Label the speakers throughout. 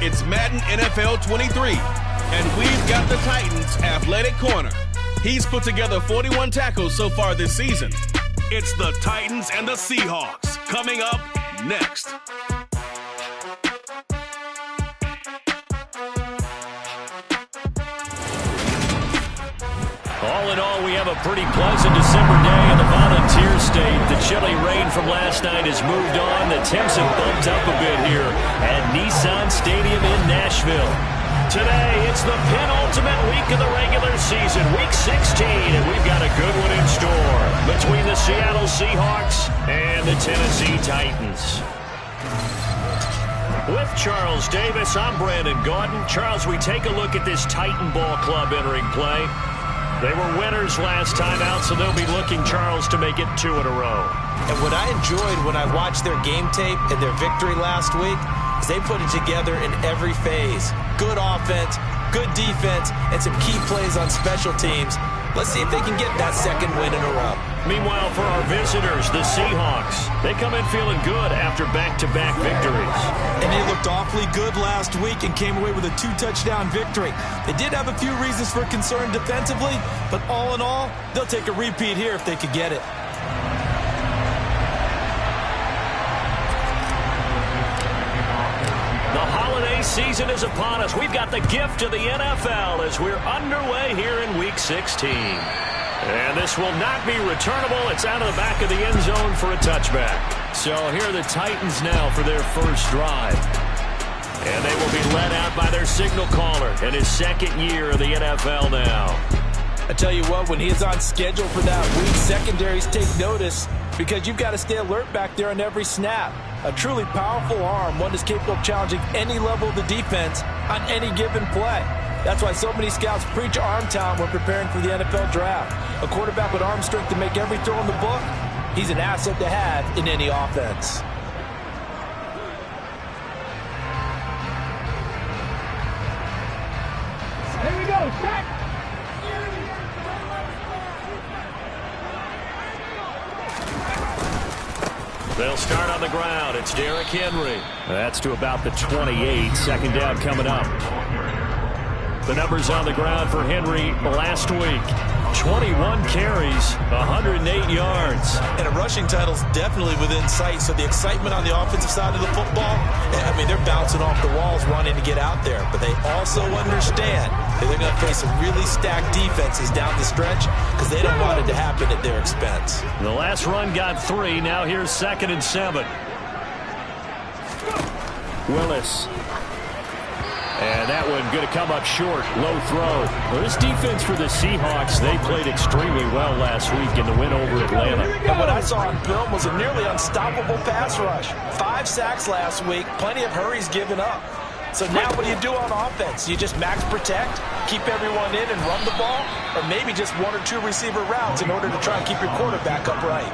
Speaker 1: It's Madden NFL 23, and we've got the Titans' athletic corner. He's put together 41 tackles so far this season. It's the Titans and the Seahawks coming up next.
Speaker 2: All in all, we have a pretty pleasant December day in the Volunteer State. The chilly rain from last night has moved on. The temps have bumped up a bit here at Nissan Stadium in Nashville. Today, it's the penultimate week of the regular season, week 16, and we've got a good one in store between the Seattle Seahawks and the Tennessee Titans. With Charles Davis, I'm Brandon Gaudin. Charles, we take a look at this Titan ball club entering play. They were winners last time out, so they'll be looking, Charles, to make it 2 in a row.
Speaker 3: And what I enjoyed when I watched their game tape and their victory last week is they put it together in every phase. Good offense, good defense, and some key plays on special teams. Let's see if they can get that second win in a row.
Speaker 2: Meanwhile, for our visitors, the Seahawks, they come in feeling good after back-to-back victories.
Speaker 3: And they looked awfully good last week and came away with a 2-touchdown victory. They did have a few reasons for concern defensively, but all in all, they'll take a repeat here if they could get it.
Speaker 2: The holiday season is upon us. We've got the gift of the NFL as we're underway here in Week 16. And this will not be returnable. It's out of the back of the end zone for a touchback. So here are the Titans now for their first drive. And they will be led out by their signal caller in his second year of the NFL now.
Speaker 3: I tell you what, when he is on schedule for that week, secondaries take notice because you've got to stay alert back there on every snap. A truly powerful arm, one that's capable of challenging any level of the defense on any given play. That's why so many scouts preach arm talent when preparing for the NFL draft. A quarterback with arm strength to make every throw in the book, he's an asset to have in any offense.
Speaker 4: Here we go, check!
Speaker 2: They'll start on the ground. It's Derrick Henry. That's to about the 28. Second down coming up. The numbers on the ground for Henry last week. 21 carries, 108 yards.
Speaker 3: And a rushing title's definitely within sight, so the excitement on the offensive side of the football, I mean, they're bouncing off the walls wanting to get out there, but they also understand that they're going to face some really stacked defenses down the stretch because they don't want it to happen at their expense.
Speaker 2: The last run got 3. Now here's 2nd and 7. Willis. And that one going to come up short. Low throw. Well, this defense for the Seahawks, they played extremely well last week in the win over Atlanta.
Speaker 3: And what I saw on film was a nearly unstoppable pass rush. 5 sacks last week. Plenty of hurries given up. So now what do you do on offense? You just max protect, keep everyone in and run the ball? Or maybe just 1 or 2 receiver routes in order to try and keep your quarterback upright?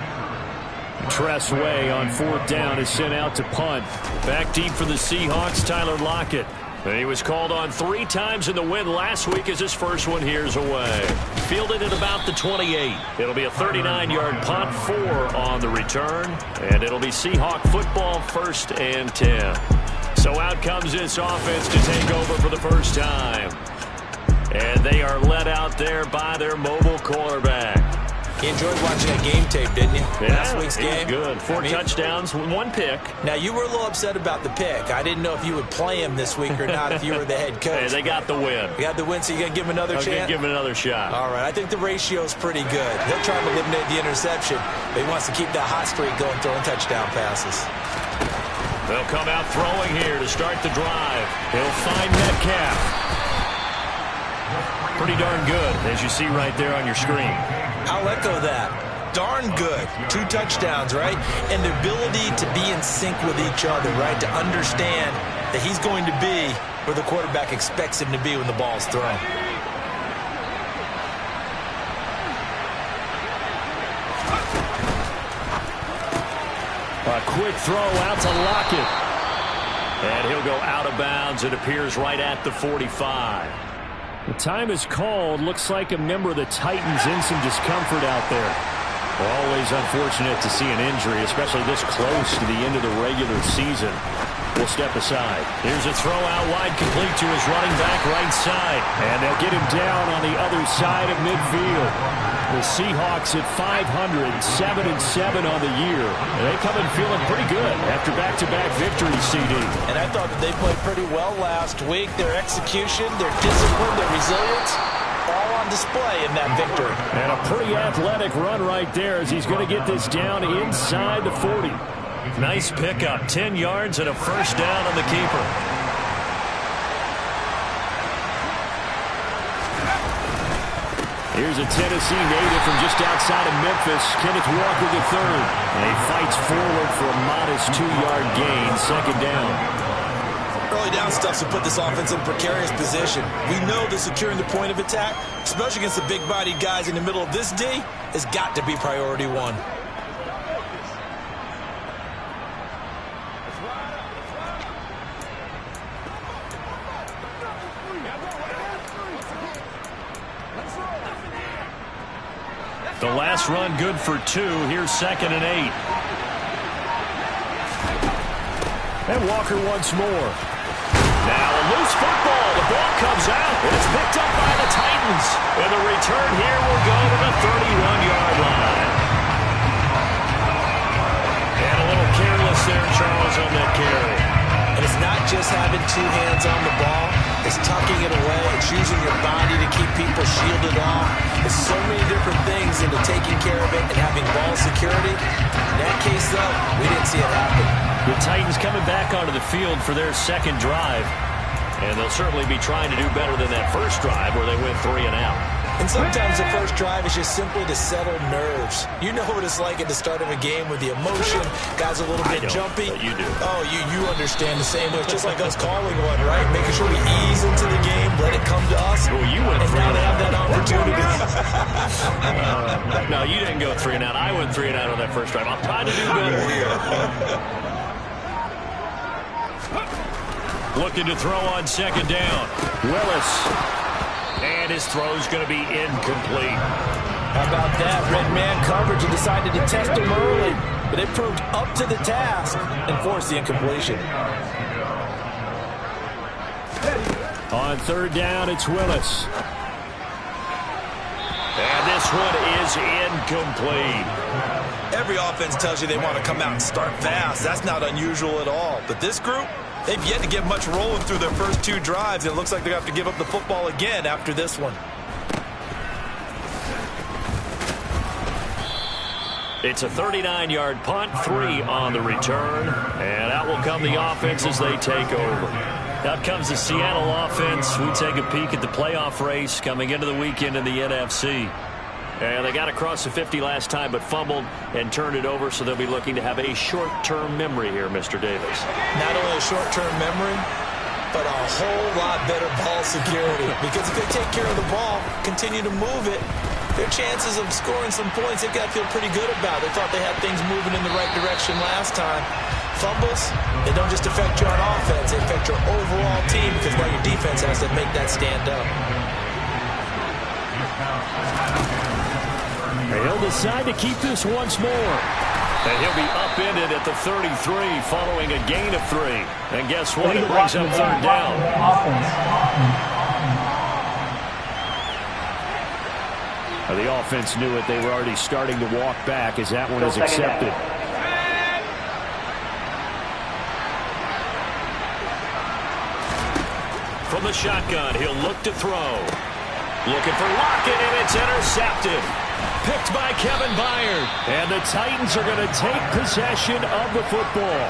Speaker 2: Tress Way on 4th down is sent out to punt. Back deep for the Seahawks, Tyler Lockett. And he was called on 3 times in the win last week as his first one here's away. Fielded at about the 28. It'll be a 39-yard punt, 4 on the return. And it'll be Seahawk football, 1st and 10. So out comes this offense to take over for the first time. And they are led out there by their mobile quarterback.
Speaker 3: You enjoyed watching that game tape, didn't you?
Speaker 2: Yeah,
Speaker 3: last week's game.
Speaker 2: Good. 4 touchdowns, 1 pick.
Speaker 3: Now, you were a little upset about the pick. I didn't know if you would play him this week or not if you were the head coach.
Speaker 2: Hey, they got the win.
Speaker 3: You got the win, so you're going to give him another chance?
Speaker 2: Give him another shot.
Speaker 3: All right, I think the ratio is pretty good. He'll try to eliminate the interception, but he wants to keep that hot streak going, throwing touchdown passes.
Speaker 2: They'll come out throwing here to start the drive. He'll find Metcalf. Pretty darn good, as you see right there on your screen.
Speaker 3: I'll echo that. Darn good. 2 touchdowns, right? And the ability to be in sync with each other, right? To understand that he's going to be where the quarterback expects him to be when the ball's thrown.
Speaker 2: A quick throw out to Lockett. And he'll go out of bounds. It appears right at the 45. The time is called. Looks like a member of the Titans in some discomfort out there. Always unfortunate to see an injury, especially this close to the end of the regular season. will step aside. Here's a throw out wide, complete to his running back right side. And they'll get him down on the other side of midfield. The Seahawks at 500, 7-7 on the year. And they come in feeling pretty good after back-to-back victories, CD.
Speaker 3: And I thought that they played pretty well last week. Their execution, their discipline, their resilience, all on display in that victory.
Speaker 2: And a pretty athletic run right there as he's going to get this down inside the 40. Nice pickup, 10 yards and a first down on the keeper. Here's a Tennessee native from just outside of Memphis, Kenneth Walker III. And he fights forward for a modest 2-yard gain, second down.
Speaker 3: Early down stuff to put this offense in a precarious position. We know that securing the point of attack, especially against the big-bodied guys in the middle of this D, has got to be priority one.
Speaker 2: The last run good for 2. Here's 2nd and 8. And Walker once more. Now a loose football. The ball comes out. It's picked up by the Titans. And the return here will go to the 31-yard line. And a little careless there, Charles, on that carry.
Speaker 3: And it's not just having 2 hands on the ball. It's tucking it away. It's using your body to keep people shielded off. There's so many different things into taking care of it and having ball security. In that case, though, we didn't see it happen.
Speaker 2: The Titans coming back onto the field for their second drive. And they'll certainly be trying to do better than that first drive where they went 3 and out.
Speaker 3: And sometimes the first drive is just simply to settle nerves. You know what it's like at the start of a game with the emotion. Guys a little bit jumpy.
Speaker 2: But you do.
Speaker 3: Oh, you understand the same way. It's just like us calling one, right? Making sure we ease into the game, let it come to us.
Speaker 2: Well, you went
Speaker 3: and
Speaker 2: 3
Speaker 3: now
Speaker 2: and
Speaker 3: they
Speaker 2: out.
Speaker 3: have that opportunity.
Speaker 2: No, you didn't go 3 and out. I went 3 and out on that first drive. I'm trying to do better here. Looking to throw on second down. Willis. And his throw's going to be incomplete.
Speaker 3: How about that? Red man coverage and decided to test him early. But it proved up to the task and forced the incompletion.
Speaker 2: On third down, it's Willis. And this one is incomplete.
Speaker 3: Every offense tells you they want to come out and start fast. That's not unusual at all. But this group, they've yet to get much rolling through their first 2 drives, and it looks like they're going to have to give up the football again after this one.
Speaker 2: It's a 39-yard punt, 3 on the return, and out will come the offense as they take over. Out comes the Seattle offense. We take a peek at the playoff race coming into the weekend in the NFC. And they got across the 50 last time, but fumbled and turned it over, so they'll be looking to have a short-term memory here, Mr. Davis.
Speaker 3: Not only a short-term memory, but a whole lot better ball security. Because if they take care of the ball, continue to move it, their chances of scoring some points, they've got to feel pretty good about. They thought they had things moving in the right direction last time. Fumbles, they don't just affect you on offense, they affect your overall team because now your defense has to make that stand up.
Speaker 2: He'll decide to keep this once more. And he'll be upended at the 33 following a gain of 3. And guess what? It brings up third down. The offense knew it. They were already starting to walk back as that one is accepted. From the shotgun, he'll look to throw. Looking for Lockett, and it's intercepted. Picked by Kevin Byard. And the Titans are going to take possession of the football.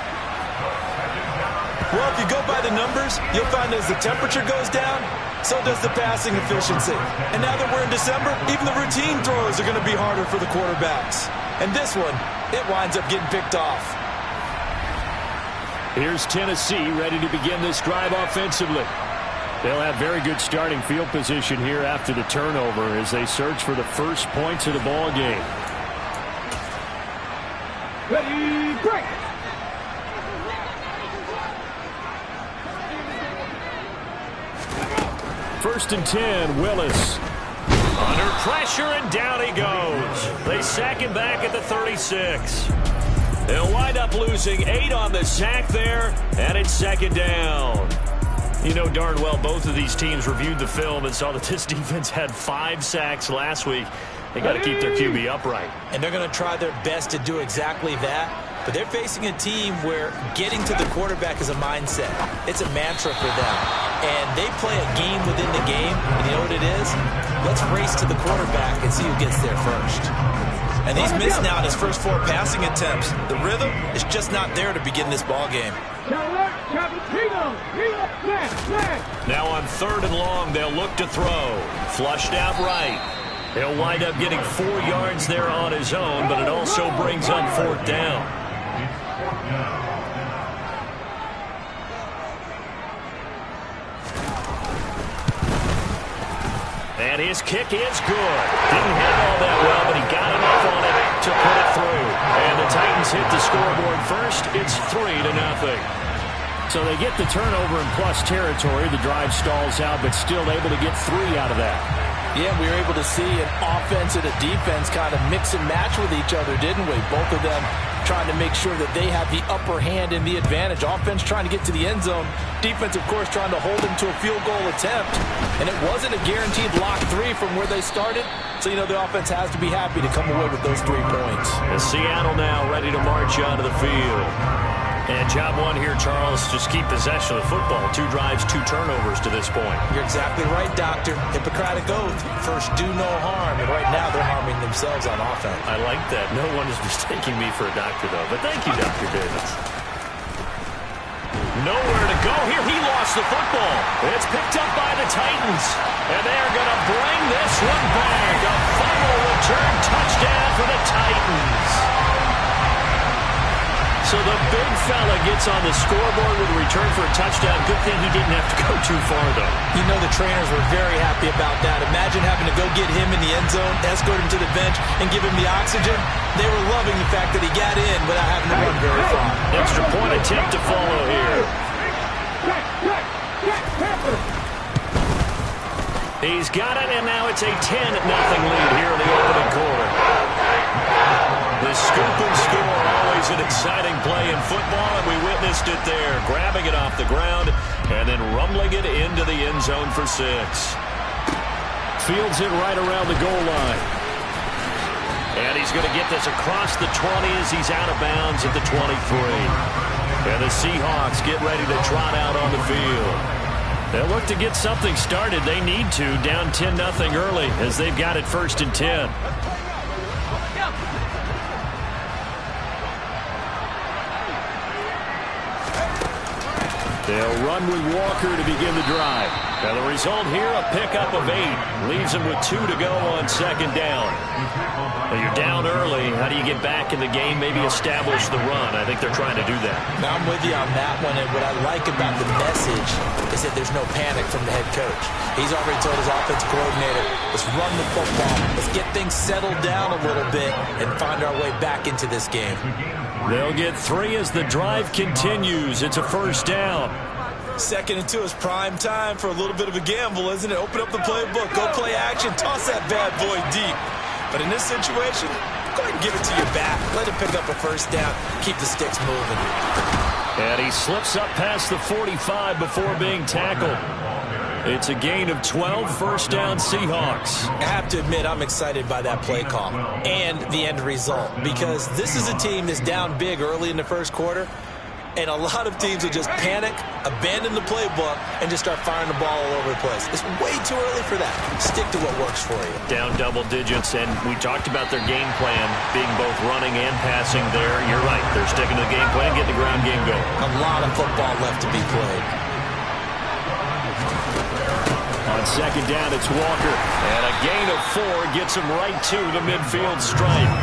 Speaker 3: Well, if you go by the numbers, you'll find as the temperature goes down, so does the passing efficiency. And now that we're in December, even the routine throws are going to be harder for the quarterbacks. And this one, it winds up getting picked off.
Speaker 2: Here's Tennessee ready to begin this drive offensively. They'll have very good starting field position here after the turnover as they search for the first points of the ball game.
Speaker 4: Ready, break!
Speaker 2: First and 10, Willis. Under pressure, and down he goes. They sack him back at the 36. They'll wind up losing 8 on the sack there, and it's second down. You know darn well both of these teams reviewed the film and saw that this defense had 5 sacks last week. They got to keep their QB upright.
Speaker 3: And they're going to try their best to do exactly that. But they're facing a team where getting to the quarterback is a mindset. It's a mantra for them. And they play a game within the game. And you know what it is? Let's race to the quarterback and see who gets there first. And he's missed now in his first 4 passing attempts. The rhythm is just not there to begin this ball game.
Speaker 2: Now on 3rd and long, they'll look to throw. Flushed out right. He'll wind up getting 4 yards there on his own, but it also brings up 4th down. And his kick is good. Didn't hit all that well, but he got enough on it to put it through. And the Titans hit the scoreboard first. It's 3-0. So they get the turnover in plus territory. The drive stalls out, but still able to get 3 out of that.
Speaker 3: Yeah, we were able to see an offense and a defense kind of mix and match with each other, didn't we? Both of them trying to make sure that they have the upper hand and the advantage. Offense trying to get to the end zone. Defense, of course, trying to hold them to a field goal attempt. And it wasn't a guaranteed lock 3 from where they started. So, you know, the offense has to be happy to come away with those 3 points.
Speaker 2: And Seattle now ready to march onto the field. And job 1 here, Charles, just keep possession of the football. 2 drives, 2 turnovers to this point.
Speaker 3: You're exactly right, Doctor. Hippocratic oath. First, do no harm. And right now, they're harming themselves on offense.
Speaker 2: I like that. No one is mistaking me for a doctor, though. But thank you, Dr. Davis. Nowhere to go here. He lost the football. It's picked up by the Titans. And they are going to bring this one back. A final return touchdown for the Titans. So the big fella gets on the scoreboard with a return for a touchdown. Good thing he didn't have to go too far, though.
Speaker 3: You know the trainers were very happy about that. Imagine having to go get him in the end zone, escort him to the bench, and give him the oxygen. They were loving the fact that he got in without having to run very far.
Speaker 2: Extra point attempt to follow here. He's got it, and now it's a 10-0 lead here in the opening quarter. The scoop and score, always an exciting play in football, and we witnessed it there. Grabbing it off the ground and then rumbling it into the end zone for 6. Fields it right around the goal line. And he's going to get this across the 20 as he's out of bounds at the 23. And the Seahawks get ready to trot out on the field. They'll look to get something started. They need to, down 10-0 early as they've got it 1st and 10. They'll run with Walker to begin the drive. Now the result here, a pickup of 8. Leaves them with 2 to go on 2nd down. Now you're down early. How do you get back in the game? Maybe establish the run. I think they're trying to do that.
Speaker 3: Now I'm with you on that one, and what I like about the message is that there's no panic from the head coach. He's already told his offensive coordinator, let's run the football. Let's get things settled down a little bit and find our way back into this game.
Speaker 2: They'll get 3 as the drive continues. It's a 1st down.
Speaker 3: 2nd and 2 is prime time for a little bit of a gamble, isn't it? Open up the playbook, go play action, toss that bad boy deep. But in this situation, go ahead and give it to your back. Let it pick up a 1st down. Keep the sticks moving.
Speaker 2: And he slips up past the 45 before being tackled. It's a gain of 12, 1st down Seahawks.
Speaker 3: I have to admit, I'm excited by that play call and the end result, because this is a team that's down big early in the 1st quarter, and a lot of teams will just panic, abandon the playbook, and just start firing the ball all over the place. It's way too early for that. Stick to what works for you.
Speaker 2: Down double digits, and we talked about their game plan being both running and passing there. You're right. They're sticking to the game plan, getting the ground game going.
Speaker 3: A lot of football left to be played.
Speaker 2: On 2nd down, it's Walker. And a gain of 4 gets him right to the midfield stripe.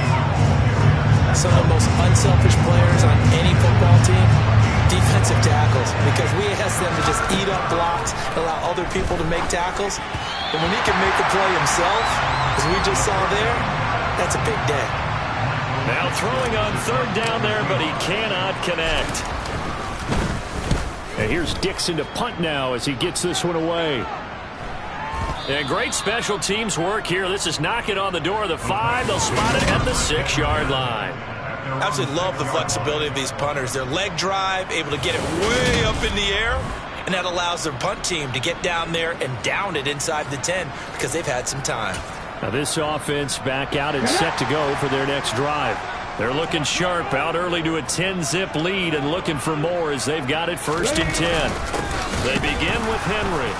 Speaker 3: Some of the most unselfish players on any football team, defensive tackles, because we ask them to just eat up blocks, allow other people to make tackles. But when he can make the play himself, as we just saw there, that's a big day.
Speaker 2: Now throwing on 3rd down there, but he cannot connect. And here's Dixon to punt now as he gets this one away. And great special teams work here. This is knocking on the door of the 5. They'll spot it at the 6-yard line.
Speaker 3: Absolutely love the flexibility of these punters. Their leg drive, able to get it way up in the air, and that allows their punt team to get down there and down it inside the 10 because they've had some time.
Speaker 2: Now this offense back out and set to go for their next drive. They're looking sharp, out early to a 10-zip lead and looking for more as they've got it 1st and 10. They begin with Henry.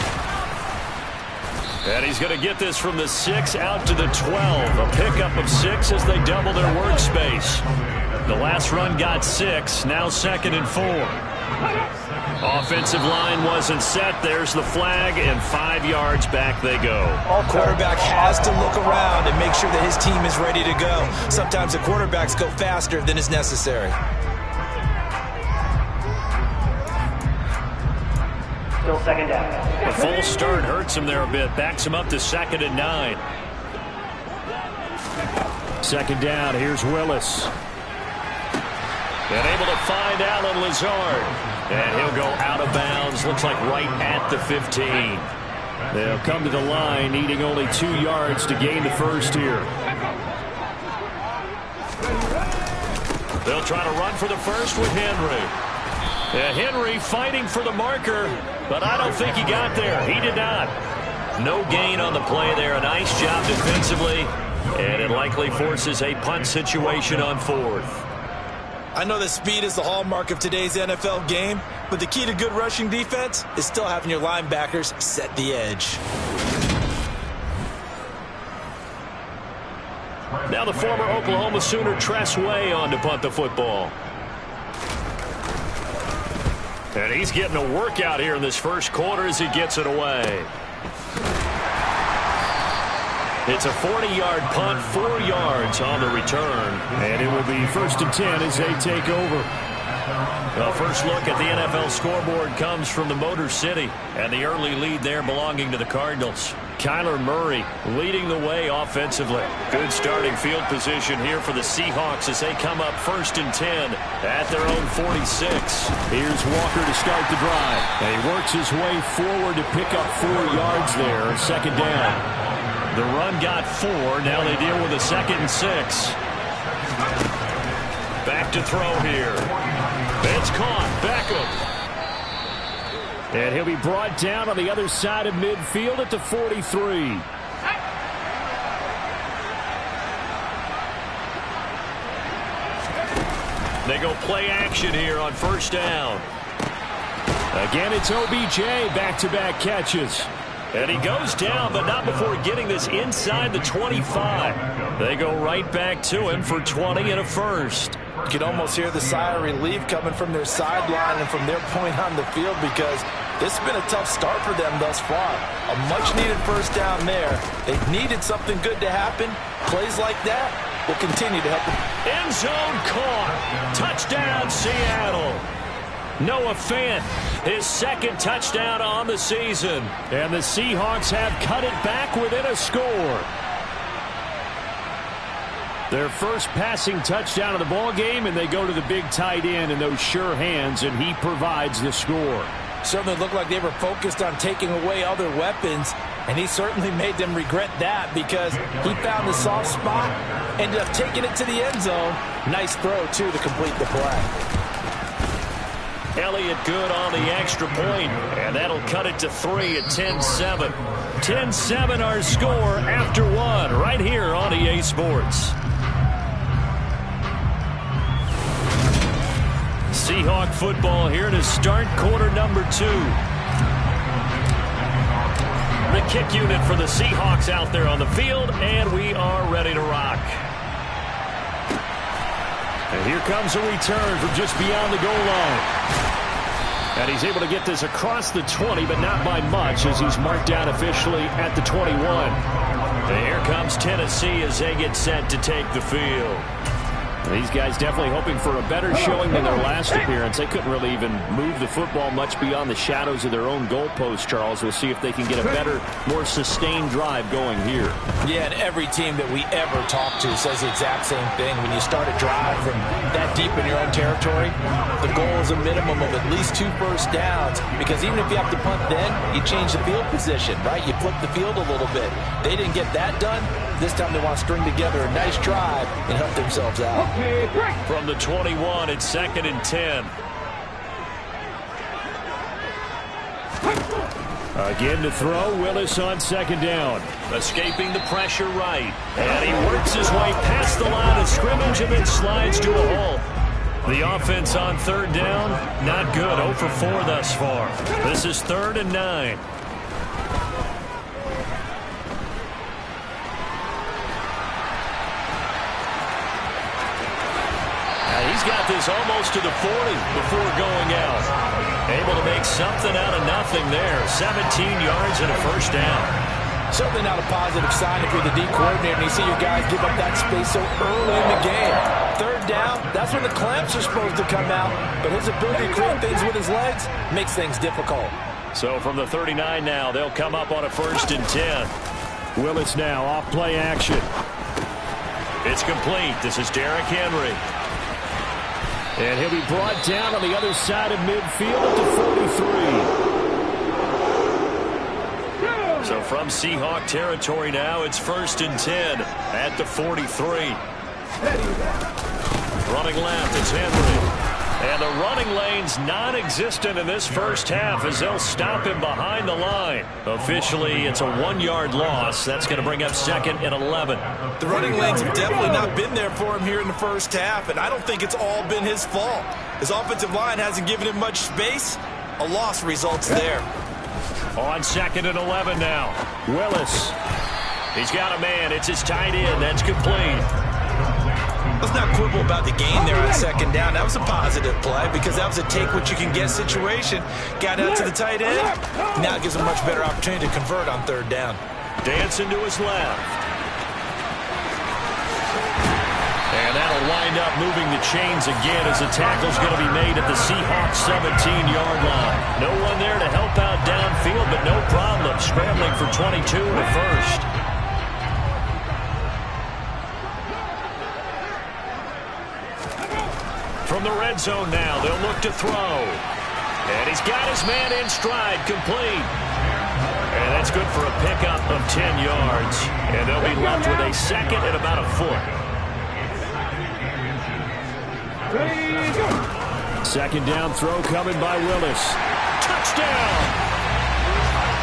Speaker 2: And he's going to get this from the 6 out to the 12. A pickup of 6 as they double their workspace. The last run got 6, now 2nd and 4. Offensive line wasn't set. There's the flag, and 5 yards back they go.
Speaker 3: Quarterback has to look around and make sure that his team is ready to go. Sometimes the quarterbacks go faster than is necessary.
Speaker 5: Still 2nd down.
Speaker 2: The false start hurts him there a bit. Backs him up to 2nd and 9. 2nd down. Here's Willis. And able to find Alan Lazard. And he'll go out of bounds. Looks like right at the 15. They'll come to the line, needing only 2 yards to gain the first here. They'll try to run for the first with Henry. Henry fighting for the marker, but I don't think he got there. He did not. No gain on the play there. A nice job defensively, and it likely forces a punt situation on 4th.
Speaker 3: I know that speed is the hallmark of today's NFL game, but the key to good rushing defense is still having your linebackers set the edge.
Speaker 2: Now the former Oklahoma Sooner Tress Way on to punt the football. And he's getting a workout here in this first quarter as he gets it away. It's a 40-yard punt, 4 yards on the return. And it will be 1st and 10 as they take over. Well, first look at the NFL scoreboard comes from the Motor City. And the early lead there belonging to the Cardinals. Kyler Murray leading the way offensively. Good starting field position here for the Seahawks as they come up 1st and 10 at their own 46. Here's Walker to start the drive. And he works his way forward to pick up 4 yards there. 2nd down. The run got 4. Now they deal with a 2nd and 6. Back to throw here. It's caught. Beckham. And he'll be brought down on the other side of midfield at the 43. They go play action here on 1st down. Again, it's OBJ, back-to-back catches. And he goes down, but not before getting this inside the 25. They go right back to him for 20 and a first.
Speaker 3: You can almost hear the sigh of relief coming from their sideline and from their point on the field because this has been a tough start for them thus far. A much-needed first down there. They've needed something good to happen. Plays like that will continue to help them.
Speaker 2: End zone caught. Touchdown, Seattle. Noah Fant, his 2nd touchdown on the season. And the Seahawks have cut it back within a score. Their first passing touchdown of the ball game, and they go to the big tight end in those sure hands, and he provides the score.
Speaker 3: Certainly looked like they were focused on taking away other weapons, and he certainly made them regret that because he found the soft spot, ended up taking it to the end zone. Nice throw, too, to complete the play.
Speaker 2: Elliott good on the extra point, and that'll cut it to 3 at 10-7. 10-7 our score after 1 right here on EA Sports. Seahawk football here to start quarter number 2. The kick unit for the Seahawks out there on the field, and we are ready to rock. And here comes a return from just beyond the goal line. And he's able to get this across the 20, but not by much as he's marked down officially at the 21. And here comes Tennessee as they get set to take the field. These guys definitely hoping for a better showing than their last appearance. They couldn't really even move the football much beyond the shadows of their own goalpost, Charles. We'll see if they can get a better, more sustained drive going here.
Speaker 3: Yeah, and every team that we ever talk to says the exact same thing. When you start a drive from that deep in your own territory, the goal is a minimum of at least 2 first downs because even if you have to punt then, you change the field position, right? You flip the field a little bit. They didn't get that done. This time they want to string together a nice drive and help themselves out.
Speaker 2: From the 21, it's 2nd and 10. Again to throw, Willis on 2nd down. Escaping the pressure right. And he works his way past the line of scrimmage and then slides to a hole. The offense on 3rd down, not good. 0 for 4 thus far. This is 3rd and 9. He's got this almost to the 40 before going out. Able to make something out of nothing there. 17 yards and a 1st down.
Speaker 3: Certainly not a positive sign if you're the D coordinator and you see your guys give up that space so early in the game. 3rd down, that's when the clamps are supposed to come out. But his ability to create things with his legs makes things difficult.
Speaker 2: So from the 39 now, they'll come up on a 1st and 10. Willis now off play action. It's complete. This is Derrick Henry. And he'll be brought down on the other side of midfield at the 43. So from Seahawk territory now, it's 1st and 10 at the 43. Running left, it's Henry. And the running lane's non-existent in this first half as they'll stop him behind the line. Officially, it's a 1-yard loss. That's going to bring up 2nd and 11.
Speaker 3: The running lanes have definitely not been there for him here in the first half, and I don't think it's all been his fault. His offensive line hasn't given him much space. A loss results there.
Speaker 2: On 2nd and 11 now. Willis. He's got a man. It's his tight end. That's complete.
Speaker 3: Let's not quibble about the gain there on 2nd down. That was a positive play because that was a take-what-you-can-get situation. Got out to the tight end. Now it gives him a much better opportunity to convert on 3rd down.
Speaker 2: Dancing to his left. And that'll wind up moving the chains again as the tackle's going to be made at the Seahawks 17-yard line. No one there to help out downfield, but no problem. Scrambling for 22 in the 1st. From the red zone now, they'll look to throw. And he's got his man in stride, complete. And that's good for a pickup of 10 yards. And they'll be left with a 2nd and about a foot. 2nd down throw coming by Willis. Touchdown!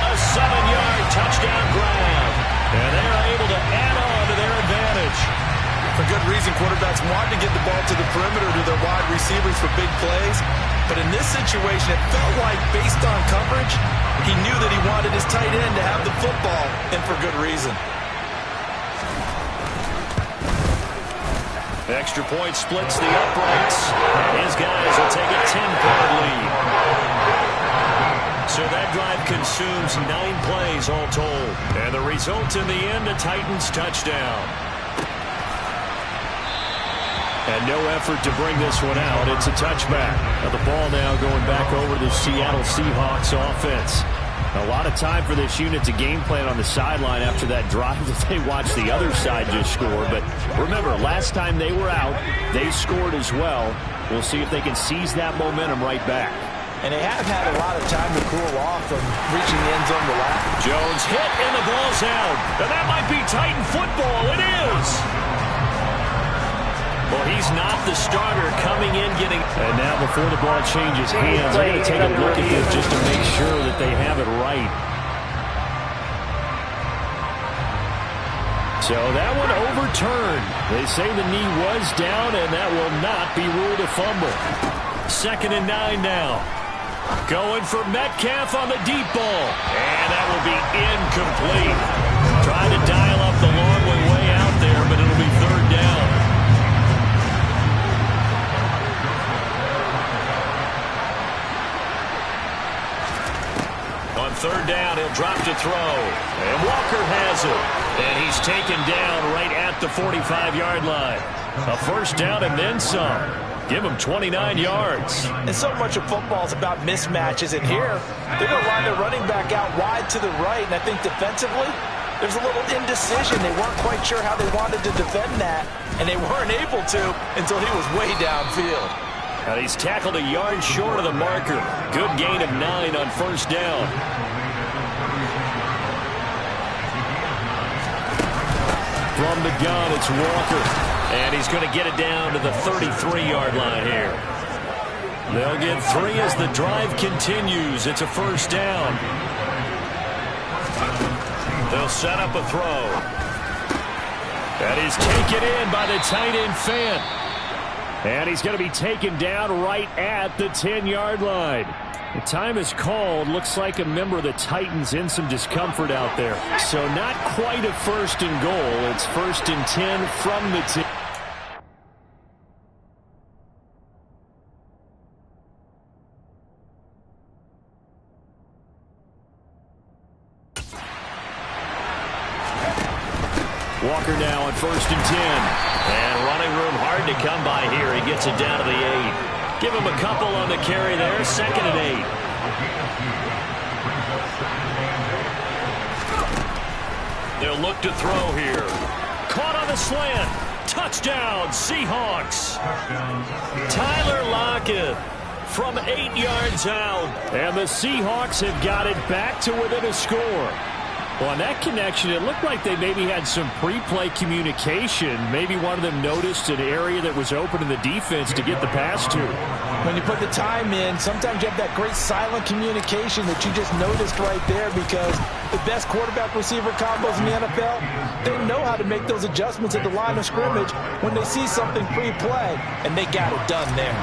Speaker 2: A 7-yard touchdown grab. And they're able to add on to their advantage.
Speaker 3: For good reason, quarterbacks want to get the ball to the perimeter to their wide receivers for big plays. But in this situation, it felt like, based on coverage, he knew that he wanted his tight end to have the football, and for good reason.
Speaker 2: Extra point splits the uprights. And his guys will take a 10-point lead. So that drive consumes 9 plays all told. And the result in the end, a Titans touchdown. And no effort to bring this one out. It's a touchback. Now the ball now going back over to the Seattle Seahawks offense. A lot of time for this unit to game plan on the sideline after that drive that they watched the other side just score. But remember, last time they were out, they scored as well. We'll see if they can seize that momentum right back.
Speaker 3: And they have had a lot of time to cool off from reaching the end zone to last.
Speaker 2: Jones hit and the ball's out. And that might be Titan football. It is. Well, he's not the starter coming in getting... And now before the ball changes hands, I'm going to take a look at this just to make sure that they have it right. So that one overturned. They say the knee was down, and that will not be ruled a fumble. 2nd and 9 now. Going for Metcalf on the deep ball. And that will be incomplete. Trying to dial up the long way out there, but it'll be 3rd down. On 3rd down, he'll drop to throw. And Walker has it. And he's taken down right at the 45-yard line. A 1st down and then some. Give him 29 yards.
Speaker 3: And so much of football is about mismatches. And here, they're going to line their running back out wide to the right. And I think defensively, there's a little indecision. They weren't quite sure how they wanted to defend that. And they weren't able to until he was way downfield.
Speaker 2: And he's tackled a yard short of the marker. Good gain of 9 on 1st down. From the gun, it's Walker. And he's going to get it down to the 33-yard line here. They'll get 3 as the drive continues. It's a first down. They'll set up a throw. That is taken in by the tight end Fant. And he's going to be taken down right at the 10-yard line. The time is called. Looks like a member of the Titans in some discomfort out there. So not quite a first and goal. It's first and 10 from the 10. Walker now on first and 10. And running room hard to come by here. He gets it down to the 8. Give him a couple on the carry there. Second and 8. They'll look to throw here. Caught on the slant. Touchdown, Seahawks. Tyler Lockett from 8 yards out. And the Seahawks have got it back to within a score. Well, on that connection, it looked like they maybe had some pre-play communication. Maybe one of them noticed an area that was open in the defense to get the pass to.
Speaker 3: When you put the time in, sometimes you have that great silent communication that you just noticed right there, because the best quarterback-receiver combos in the NFL, they know how to make those adjustments at the line of scrimmage when they see something pre-play, and they got it done there.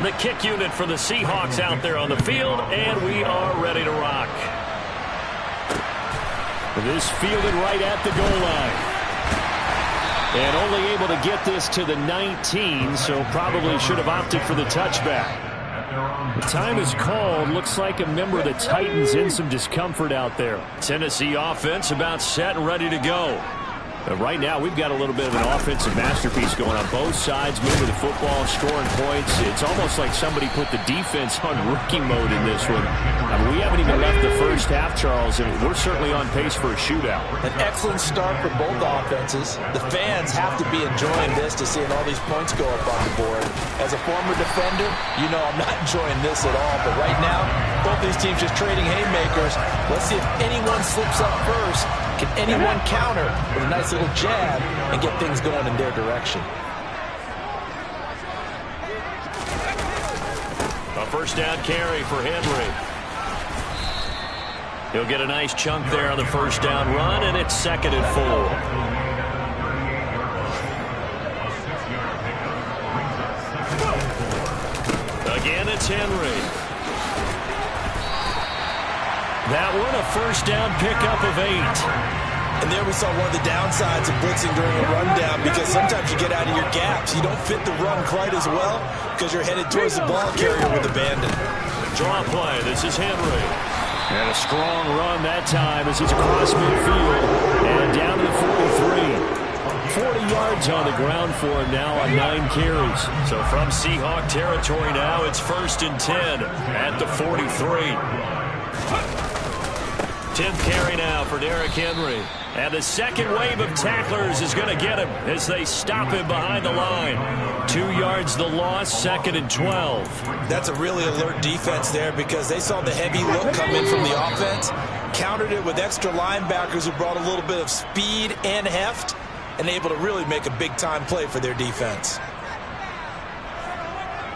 Speaker 2: The kick unit for the Seahawks out there on the field, and we are ready to rock. This fielded right at the goal line. And only able to get this to the 19, so probably should have opted for the touchback. The time is called. Looks like a member of the Titans in some discomfort out there. Tennessee offense about set and ready to go. But right now, we've got a little bit of an offensive masterpiece going on both sides, moving the football, scoring points. It's almost like somebody put the defense on rookie mode in this one. I mean, we haven't even left the first half, Charles, and we're certainly on pace for a shootout.
Speaker 3: An excellent start for both offenses. The fans have to be enjoying this to seeing all these points go up on the board. As a former defender, you know I'm not enjoying this at all. But right now, both these teams just trading haymakers. Let's see if anyone slips up first. Can anyone counter with a nice little jab and get things going in their direction?
Speaker 2: A first down carry for Henry. He'll get a nice chunk there on the first down run, and it's second and 4. Again, it's Henry. That one, a first down pickup of 8.
Speaker 3: And there we saw one of the downsides of blitzing during a rundown, because sometimes you get out of your gaps. You don't fit the run quite as well because you're headed towards the ball carrier with abandon.
Speaker 2: Draw play. This is Henry. And a strong run that time as he's across midfield and down to the 43. 40 yards on the ground for him now on 9 carries. So from Seahawk territory now, it's first and 10 at the 43. 10th carry now for Derrick Henry. And the second wave of tacklers is going to get him as they stop him behind the line. 2 yards the loss, second and 12.
Speaker 3: That's a really alert defense there, because they saw the heavy look come in from the offense, countered it with extra linebackers who brought a little bit of speed and heft, and able to really make a big-time play for their defense.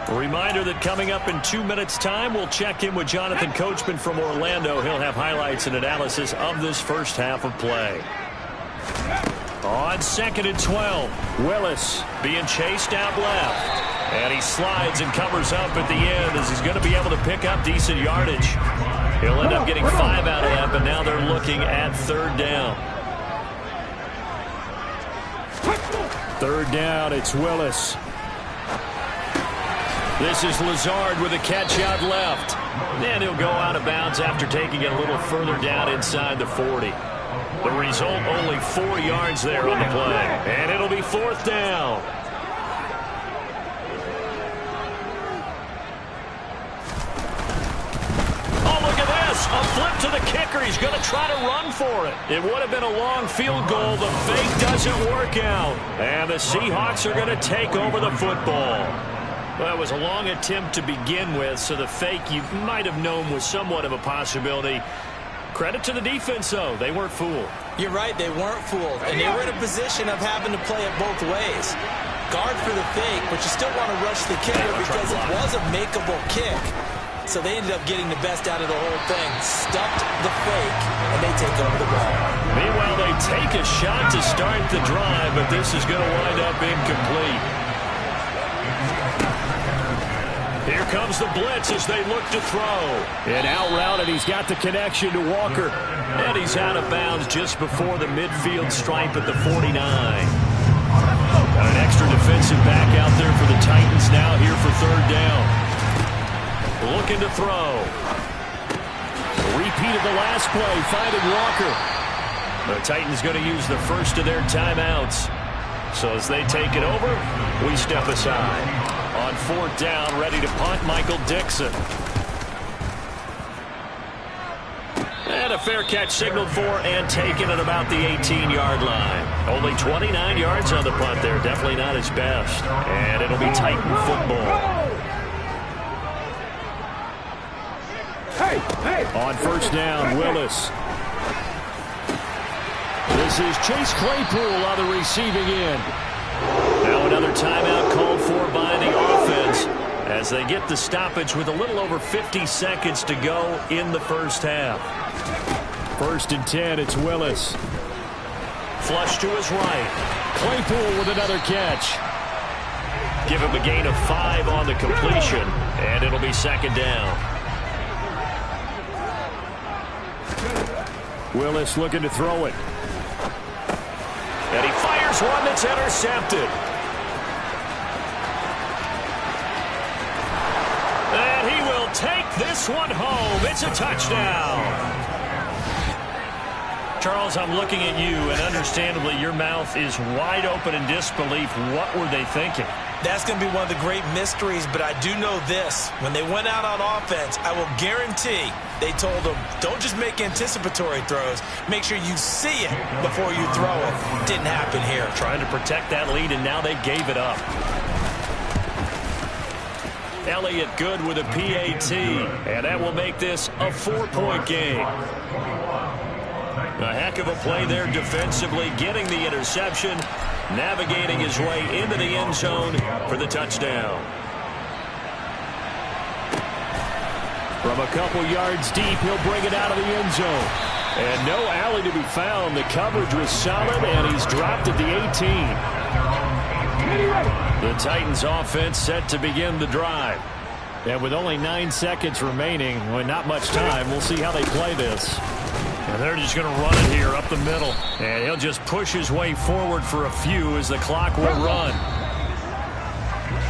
Speaker 2: A reminder that coming up in 2 minutes' time, we'll check in with Jonathan Coachman from Orlando. He'll have highlights and analysis of this first half of play. On second and 12, Willis being chased out left. And he slides and covers up at the end as he's going to be able to pick up decent yardage. He'll end up getting 5 out of that, but now they're looking at third down. Third down, it's Willis. This is Lazard with a catch out left. And he'll go out of bounds after taking it a little further down inside the 40. The result, only 4 yards there on the play. And it'll be fourth down. Oh, look at this. A flip to the kicker. He's going to try to run for it. It would have been a long field goal. The fake doesn't work out. And the Seahawks are going to take over the football. Well, it was a long attempt to begin with, so the fake you might have known was somewhat of a possibility. Credit to the defense, though. They weren't fooled.
Speaker 3: You're right, they weren't fooled. And they were in a position of having to play it both ways. Guard for the fake, but you still want to rush the kicker because it was a makeable kick. So they ended up getting the best out of the whole thing. Stuffed the fake, and they take over the ball.
Speaker 2: Meanwhile, they take a shot to start the drive, but this is going to wind up incomplete. Here comes the blitz as they look to throw. And out route, and he's got the connection to Walker. And he's out of bounds just before the midfield stripe at the 49. Got an extra defensive back out there for the Titans now here for third down. Looking to throw. A repeat of the last play, finding Walker. The Titans going to use the first of their timeouts. So as they take it over, we step aside. On fourth down, ready to punt, Michael Dixon. And a fair catch signaled for and taken at about the 18-yard line. Only 29 yards on the punt there. Definitely not his best. And it'll be Titan football. On first down, Willis. This is Chase Claypool on the receiving end. Now another timeout called for by the offense as they get the stoppage with a little over 50 seconds to go in the first half. First and 10, it's Willis. Flush to his right. Claypool with another catch. Give him a gain of 5 on the completion, and it'll be second down. Willis looking to throw it. And he fires one that's intercepted. And he will take this one home. It's a touchdown. Charles, I'm looking at you, and understandably your mouth is wide open in disbelief. What were they thinking?
Speaker 3: That's going to be one of the great mysteries, but I do know this. When they went out on offense, I will guarantee they told them, don't just make anticipatory throws. Make sure you see it before you throw it. Didn't happen here.
Speaker 2: Trying to protect that lead, and now they gave it up. Elliott good with a PAT, and that will make this a 4-point game. A heck of a play there defensively, getting the interception, navigating his way into the end zone for the touchdown. From a couple yards deep, he'll bring it out of the end zone. And no alley to be found. The coverage was solid, and he's dropped at the 18. The Titans offense set to begin the drive. And with only 9 seconds remaining, well, not much time, we'll see how they play this. And they're just going to run it here up the middle. And he'll just push his way forward for a few as the clock will run.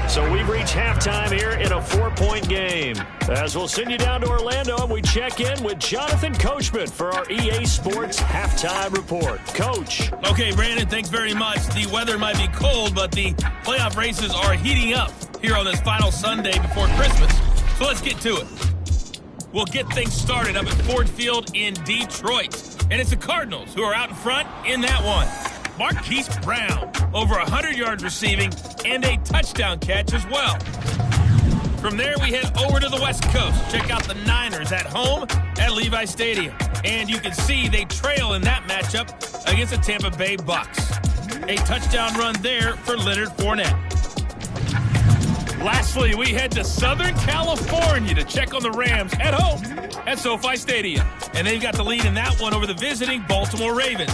Speaker 2: So we've reached halftime here in a 4-point game. As we'll send you down to Orlando, and we check in with Jonathan Coachman for our EA Sports Halftime Report. Coach.
Speaker 6: Okay, Brandon, thanks very much. The weather might be cold, but the playoff races are heating up here on this final Sunday before Christmas. So let's get to it. We'll get things started up at Ford Field in Detroit. And it's the Cardinals who are out in front in that one. Marquise Brown, over 100 yards receiving and a touchdown catch as well. From there, we head over to the West Coast. Check out the Niners at home at Levi Stadium. And you can see they trail in that matchup against the Tampa Bay Bucks. A touchdown run there for Leonard Fournette. Lastly, we head to Southern California to check on the Rams at home at SoFi Stadium. And they've got the lead in that one over the visiting Baltimore Ravens.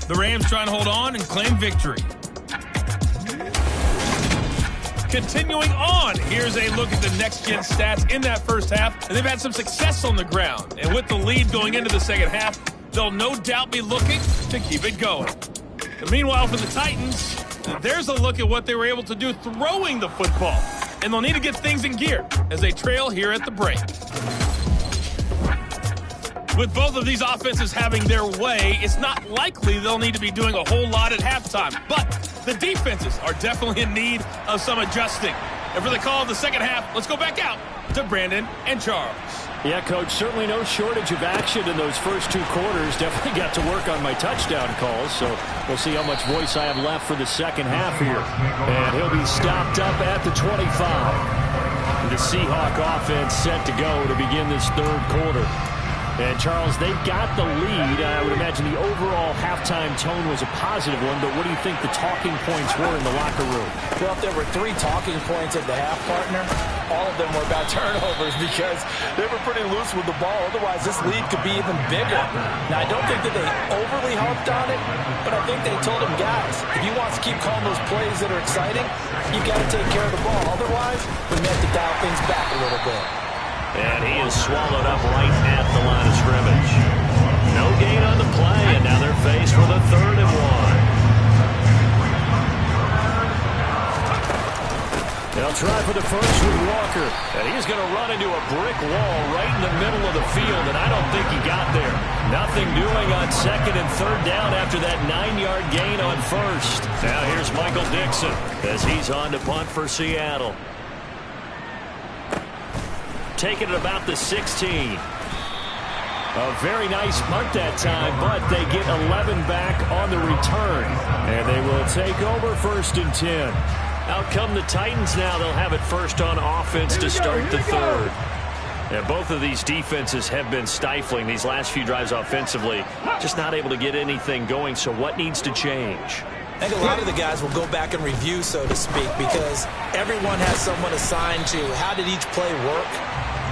Speaker 6: The Rams trying to hold on and claim victory. Continuing on, here's a look at the next-gen stats in that first half. And they've had some success on the ground. And with the lead going into the second half, they'll no doubt be looking to keep it going. And meanwhile, for the Titans, there's a look at what they were able to do throwing the football. And they'll need to get things in gear as they trail here at the break. With both of these offenses having their way, it's not likely they'll need to be doing a whole lot at halftime. But the defenses are definitely in need of some adjusting. And for the call of the second half, let's go back out to Brandon and Charles.
Speaker 2: Yeah, Coach, certainly no shortage of action in those first 2 quarters. Definitely got to work on my touchdown calls, so we'll see how much voice I have left for the second half here. And he'll be stopped up at the 25. The Seahawk offense set to go to begin this third quarter. And, Charles, they've got the lead. I would imagine the overall halftime tone was a positive one, but what do you think the talking points were in the locker room?
Speaker 3: Well, if there were 3 talking points at the half, partner, all of them were about turnovers because they were pretty loose with the ball. Otherwise, this lead could be even bigger. Now, I don't think that they overly harped on it, but I think they told him, guys, if you want to keep calling those plays that are exciting, you've got to take care of the ball. Otherwise, we may have to dial things back a little bit.
Speaker 2: And he is swallowed up right at the line of scrimmage. No gain on the play, and now they're faced with a 3rd and 1. They'll try for the first with Walker. And he's going to run into a brick wall right in the middle of the field, and I don't think he got there. Nothing doing on 2nd and 3rd down after that 9-yard gain on 1st. Now here's Michael Dixon as he's on to punt for Seattle. Taking it about the 16. A very nice punt that time, but they get 11 back on the return. And they will take over 1st and 10. Out come the Titans now. They'll have it first on offense to start the 3rd. And both of these defenses have been stifling these last few drives offensively. Just not able to get anything going, so what needs to change?
Speaker 3: I think a lot of the guys will go back and review, so to speak, because everyone has someone assigned to how did each play work.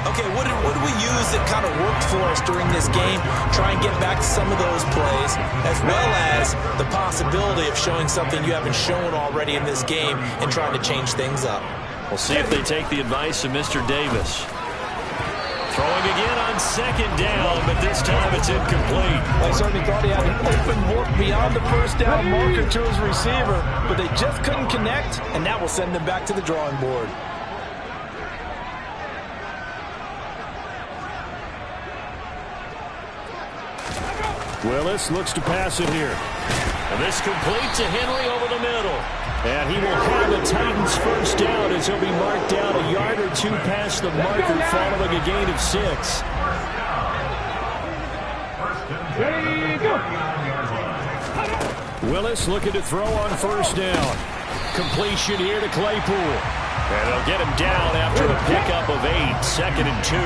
Speaker 3: Okay, what did we use that kind of worked for us during this game? Try and get back to some of those plays, as well as the possibility of showing something you haven't shown already in this game and trying to change things up.
Speaker 2: We'll see if they take the advice of Mr. Davis. Throwing again on 2nd down, but this time it's incomplete.
Speaker 3: I certainly thought he had an open look beyond the 1st down marker to his receiver, but they just couldn't connect, and that will send them back to the drawing board.
Speaker 2: Willis looks to pass it here. And this complete to Henry over the middle. And he will have the Titans first down as he'll be marked down a yard or 2 past the marker following a gain of 6. Willis looking to throw on 1st down. Completion here to Claypool. And they'll get him down after a pickup of 8. 2nd and 2.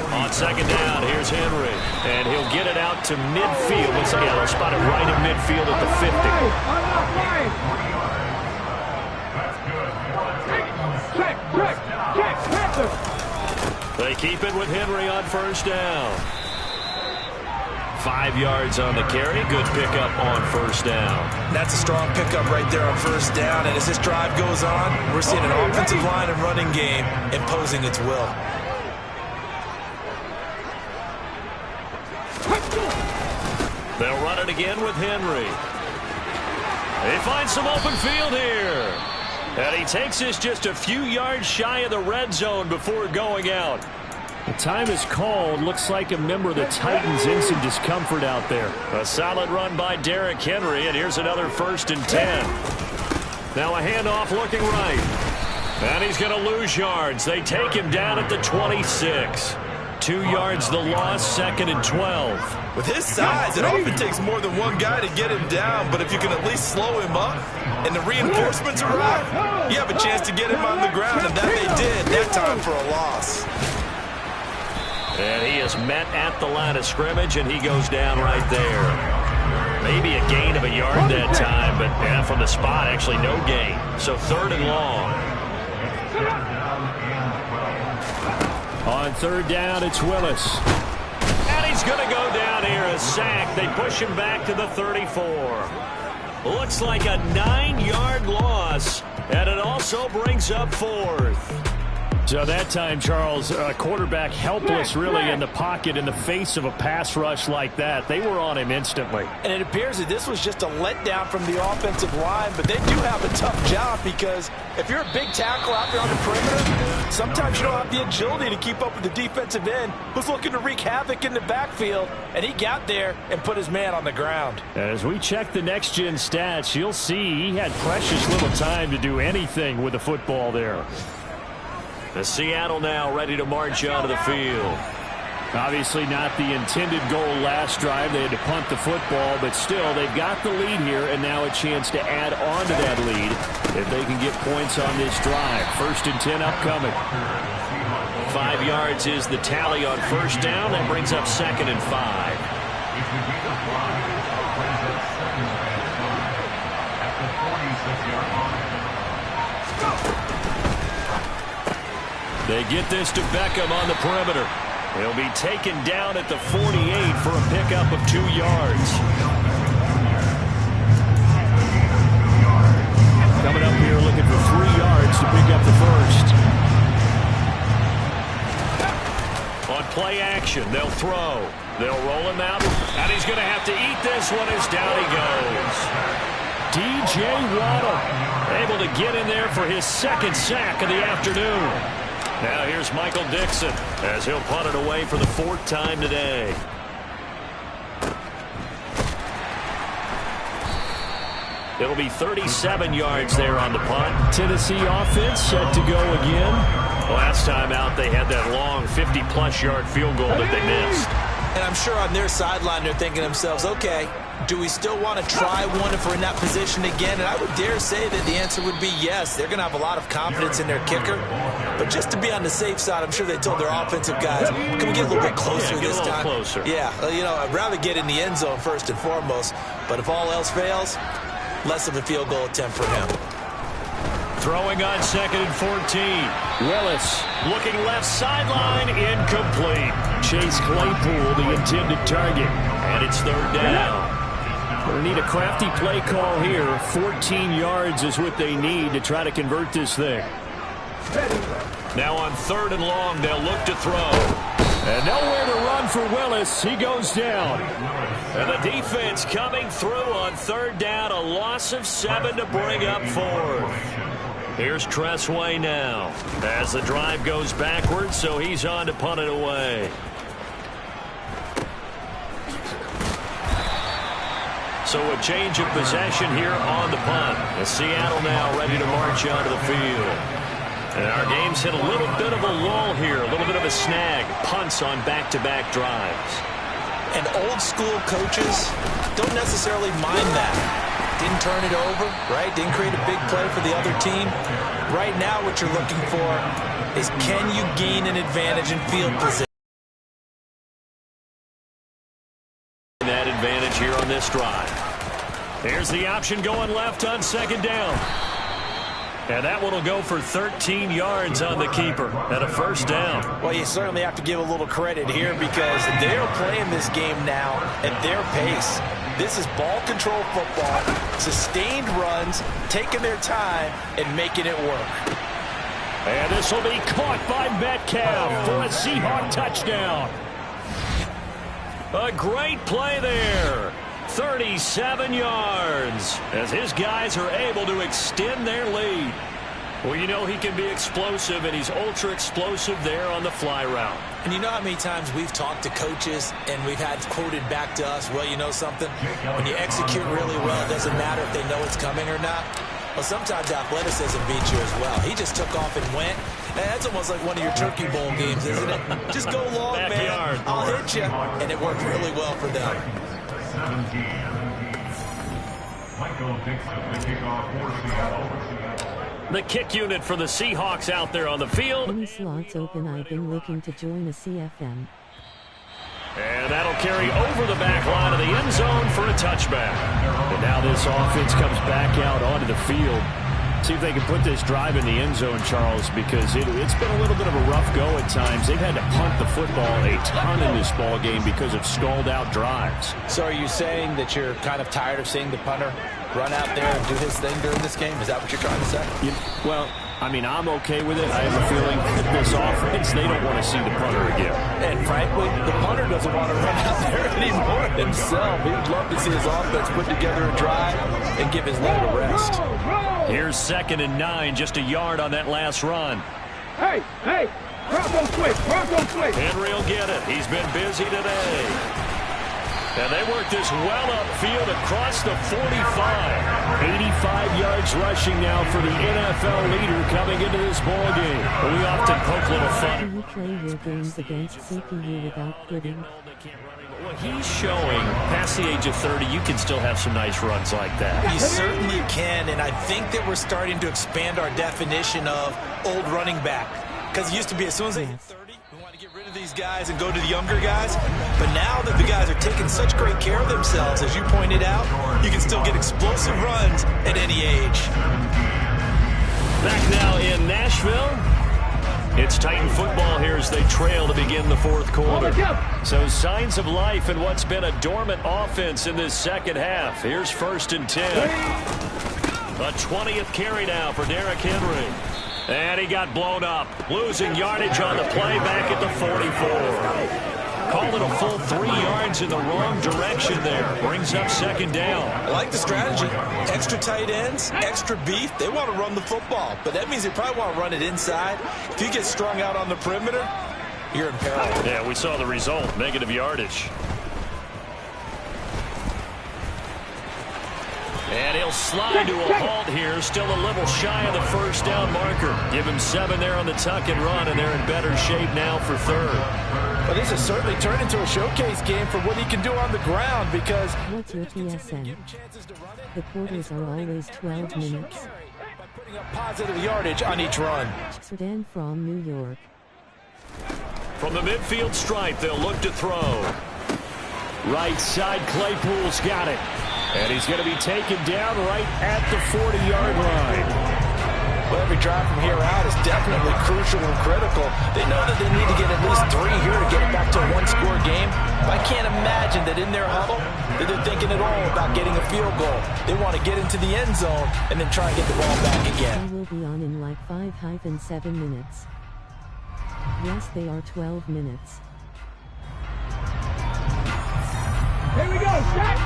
Speaker 2: On 2nd down, here's Henry. And he'll get it out to midfield. Looks like they'll spot it right in midfield at the 50. They keep it with Henry on 1st down. 5 yards on the carry. Good pickup on 1st down.
Speaker 3: That's a strong pickup right there on 1st down. And as this drive goes on, we're seeing an offensive line and running game imposing its will.
Speaker 2: They'll run it again with Henry. He finds some open field here. And he takes this just a few yards shy of the red zone before going out. The time is called. Looks like a member of the Titans in some discomfort out there. A solid run by Derrick Henry, and here's another 1st and 10. Now a handoff looking right. And he's going to lose yards. They take him down at the 26. 2 yards the loss, 2nd and 12.
Speaker 3: With his size, it often takes more than one guy to get him down, but if you can at least slow him up and the reinforcements arrive, you have a chance to get him on the ground, and that they did that time for a loss.
Speaker 2: And he is met at the line of scrimmage, and he goes down right there. Maybe a gain of a yard that time, but yeah, from the spot, actually no gain. So 3rd and long. On 3rd down, it's Willis. And he's going to go down here, a sack. They push him back to the 34. Looks like a 9-yard loss, and it also brings up 4th. So that time, Charles, quarterback helpless really in the pocket in the face of a pass rush like that. They were on him instantly.
Speaker 3: And it appears that this was just a letdown from the offensive line, but they do have a tough job because if you're a big tackle out there on the perimeter, sometimes you don't have the agility to keep up with the defensive end who's looking to wreak havoc in the backfield, and he got there and put his man on the ground.
Speaker 2: As we check the next-gen stats, you'll see he had precious little time to do anything with the football there. The Seattle now ready to march onto the field. Obviously not the intended goal last drive. They had to punt the football, but still, they've got the lead here, and now a chance to add on to that lead if they can get points on this drive. 1st and 10 upcoming. 5 yards is the tally on first down. That brings up 2nd and 5. They get this to Beckham on the perimeter. He'll be taken down at the 48 for a pickup of 2 yards. Coming up here looking for 3 yards to pick up the first. On play action, they'll throw. They'll roll him out, and he's going to have to eat this one as down he goes. DJ Waddle able to get in there for his 2nd sack of the afternoon. Now here's Michael Dixon as he'll punt it away for the 4th time today. It'll be 37 yards there on the punt. Tennessee offense set to go again. Last time out they had that long 50-plus yard field goal that they missed.
Speaker 3: And I'm sure on their sideline they're thinking to themselves, okay, do we still want to try one if we're in that position again? And I would dare say that the answer would be yes. They're going to have a lot of confidence in their kicker. But just to be on the safe side, I'm sure they told their offensive guys, can we get a little bit closer this time?
Speaker 2: Closer.
Speaker 3: Yeah, you know, I'd rather get in the end zone first and foremost. But if all else fails, less of a field goal attempt for him.
Speaker 2: Throwing on 2nd and 14. Willis looking left sideline, incomplete. Chase Claypool, the intended target. And it's 3rd down. They need a crafty play call here. 14 yards is what they need to try to convert this thing. Now on 3rd and long, they'll look to throw. And nowhere to run for Willis. He goes down. And the defense coming through on 3rd down. A loss of 7 to bring up 4th. Here's Tressway now as the drive goes backwards, so he's on to punt it away. So a change of possession here on the punt. And Seattle now ready to march onto the field. And our game's hit a little bit of a lull here, a little bit of a snag. Punts on back-to-back drives.
Speaker 3: And old school coaches don't necessarily mind that. Didn't turn it over, right? Didn't create a big play for the other team. Right now what you're looking for is can you gain an advantage in field position?
Speaker 2: That advantage here on this drive. Here's the option going left on 2nd down. And that one will go for 13 yards on the keeper at a 1st down.
Speaker 3: Well, you certainly have to give a little credit here because they're playing this game now at their pace. This is ball control football, sustained runs, taking their time, and making it work.
Speaker 2: And this will be caught by Metcalf for a Seahawk touchdown. A great play there. 37 yards as his guys are able to extend their lead. Well, you know he can be explosive, and he's ultra explosive there on the fly route.
Speaker 3: And you know how many times we've talked to coaches and we've had quoted back to us, well, you know something? When you execute really well, it doesn't matter if they know it's coming or not. Well, sometimes athleticism beats you as well. He just took off and went. And that's almost like one of your Turkey Bowl games, isn't it? Just go long,
Speaker 2: Backyard.
Speaker 3: man. I'll hit you. And it worked really well for them.
Speaker 2: The kick unit for the Seahawks out there on the field.
Speaker 7: Any slots open? I've been looking to join the CFM.
Speaker 2: And that'll carry over the back line of the end zone for a touchback. And now this offense comes back out onto the field. See if they can put this drive in the end zone, Charles, because it's been a little bit of a rough go at times. They've had to punt the football a ton in this ball game because of stalled out drives.
Speaker 3: So are you saying that you're kind of tired of seeing the punter run out there and do his thing during this game? Is that what you're trying to say?
Speaker 2: Well, I mean, I'm okay with it. I have a feeling that this offense, they don't want to see the punter again.
Speaker 3: And frankly, the punter doesn't want to run out there anymore himself. He would love to see his offense put together a drive and give his leg a rest.
Speaker 2: Here's 2nd and 9, just a yard on that last run.
Speaker 4: Hey, Bronco quick.
Speaker 2: Henry will get it. He's been busy today. And they work this well upfield across the 45. 85 yards rushing now for the NFL leader coming into this ball game. We often poke little fun.
Speaker 7: Do you play your games against CPU without quitting?
Speaker 2: Well, he's showing past the age of 30, you can still have some nice runs like that.
Speaker 3: You certainly can, and I think that we're starting to expand our definition of old running back. Because it used to be as soon as they hit 30, we want to get rid of these guys and go to the younger guys. But now that the guys are taking such great care of themselves, as you pointed out, you can still get explosive runs at any age.
Speaker 2: Back now in Nashville. It's Titan football here as they trail to begin the fourth quarter. So signs of life in what's been a dormant offense in this second half. Here's 1st and 10. A 20th carry now for Derrick Henry. And he got blown up. Losing yardage on the play back at the 44. Called it a full 3 yards in the wrong direction there. Brings up 2nd down.
Speaker 3: I like the strategy. Extra tight ends, extra beef. They want to run the football, but that means they probably want to run it inside. If you get strung out on the perimeter, you're in peril.
Speaker 2: Yeah, we saw the result. Negative yardage. And he'll slide to a halt here. Still a little shy of the 1st down marker. Give him 7 there on the tuck and run, and they're in better shape now for 3rd.
Speaker 3: But this has certainly turned into a showcase game for what he can do on the ground because...
Speaker 7: What's your TSN? The quarters are always 12 minutes.
Speaker 3: By putting up positive yardage on each run.
Speaker 7: Sudan from New York.
Speaker 2: From the midfield stripe, they'll look to throw. Right side, Claypool's got it. And he's going to be taken down right at the 40-yard line.
Speaker 3: Well, every drive from here out is definitely crucial and critical. They know that they need to get at least 3 here to get it back to a one-score game. I can't imagine that in their huddle that they're thinking at all about getting a field goal. They want to get into the end zone and then try and get the ball back again.
Speaker 7: They will be on in like 5-7 minutes. Yes, they are 12 minutes.
Speaker 4: Here we go, set!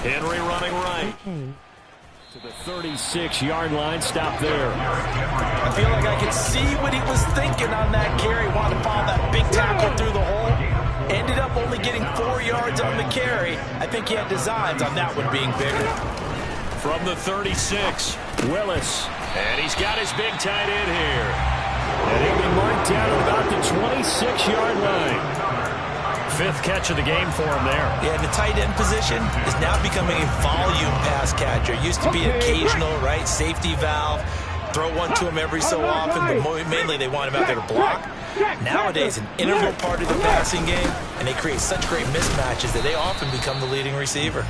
Speaker 2: Henry running right.
Speaker 7: Okay.
Speaker 2: To the 36-yard line. Stop there.
Speaker 3: I feel like I could see what he was thinking on that carry. Wanted to follow that big tackle through the hole. Ended up only getting 4 yards on the carry. I think he had designs on that one being bigger.
Speaker 2: From the 36, Willis. And he's got his big tight end here. And he'll be marked down at about the 26-yard line. 5th catch of the game for him there.
Speaker 3: Yeah, the tight end position is now becoming a volume pass catcher. Used to be occasional, right, safety valve. Throw one to him every so often, but mainly they want him out there to block. Nowadays, an integral part of the passing game, and they create such great mismatches that they often become the leading receiver.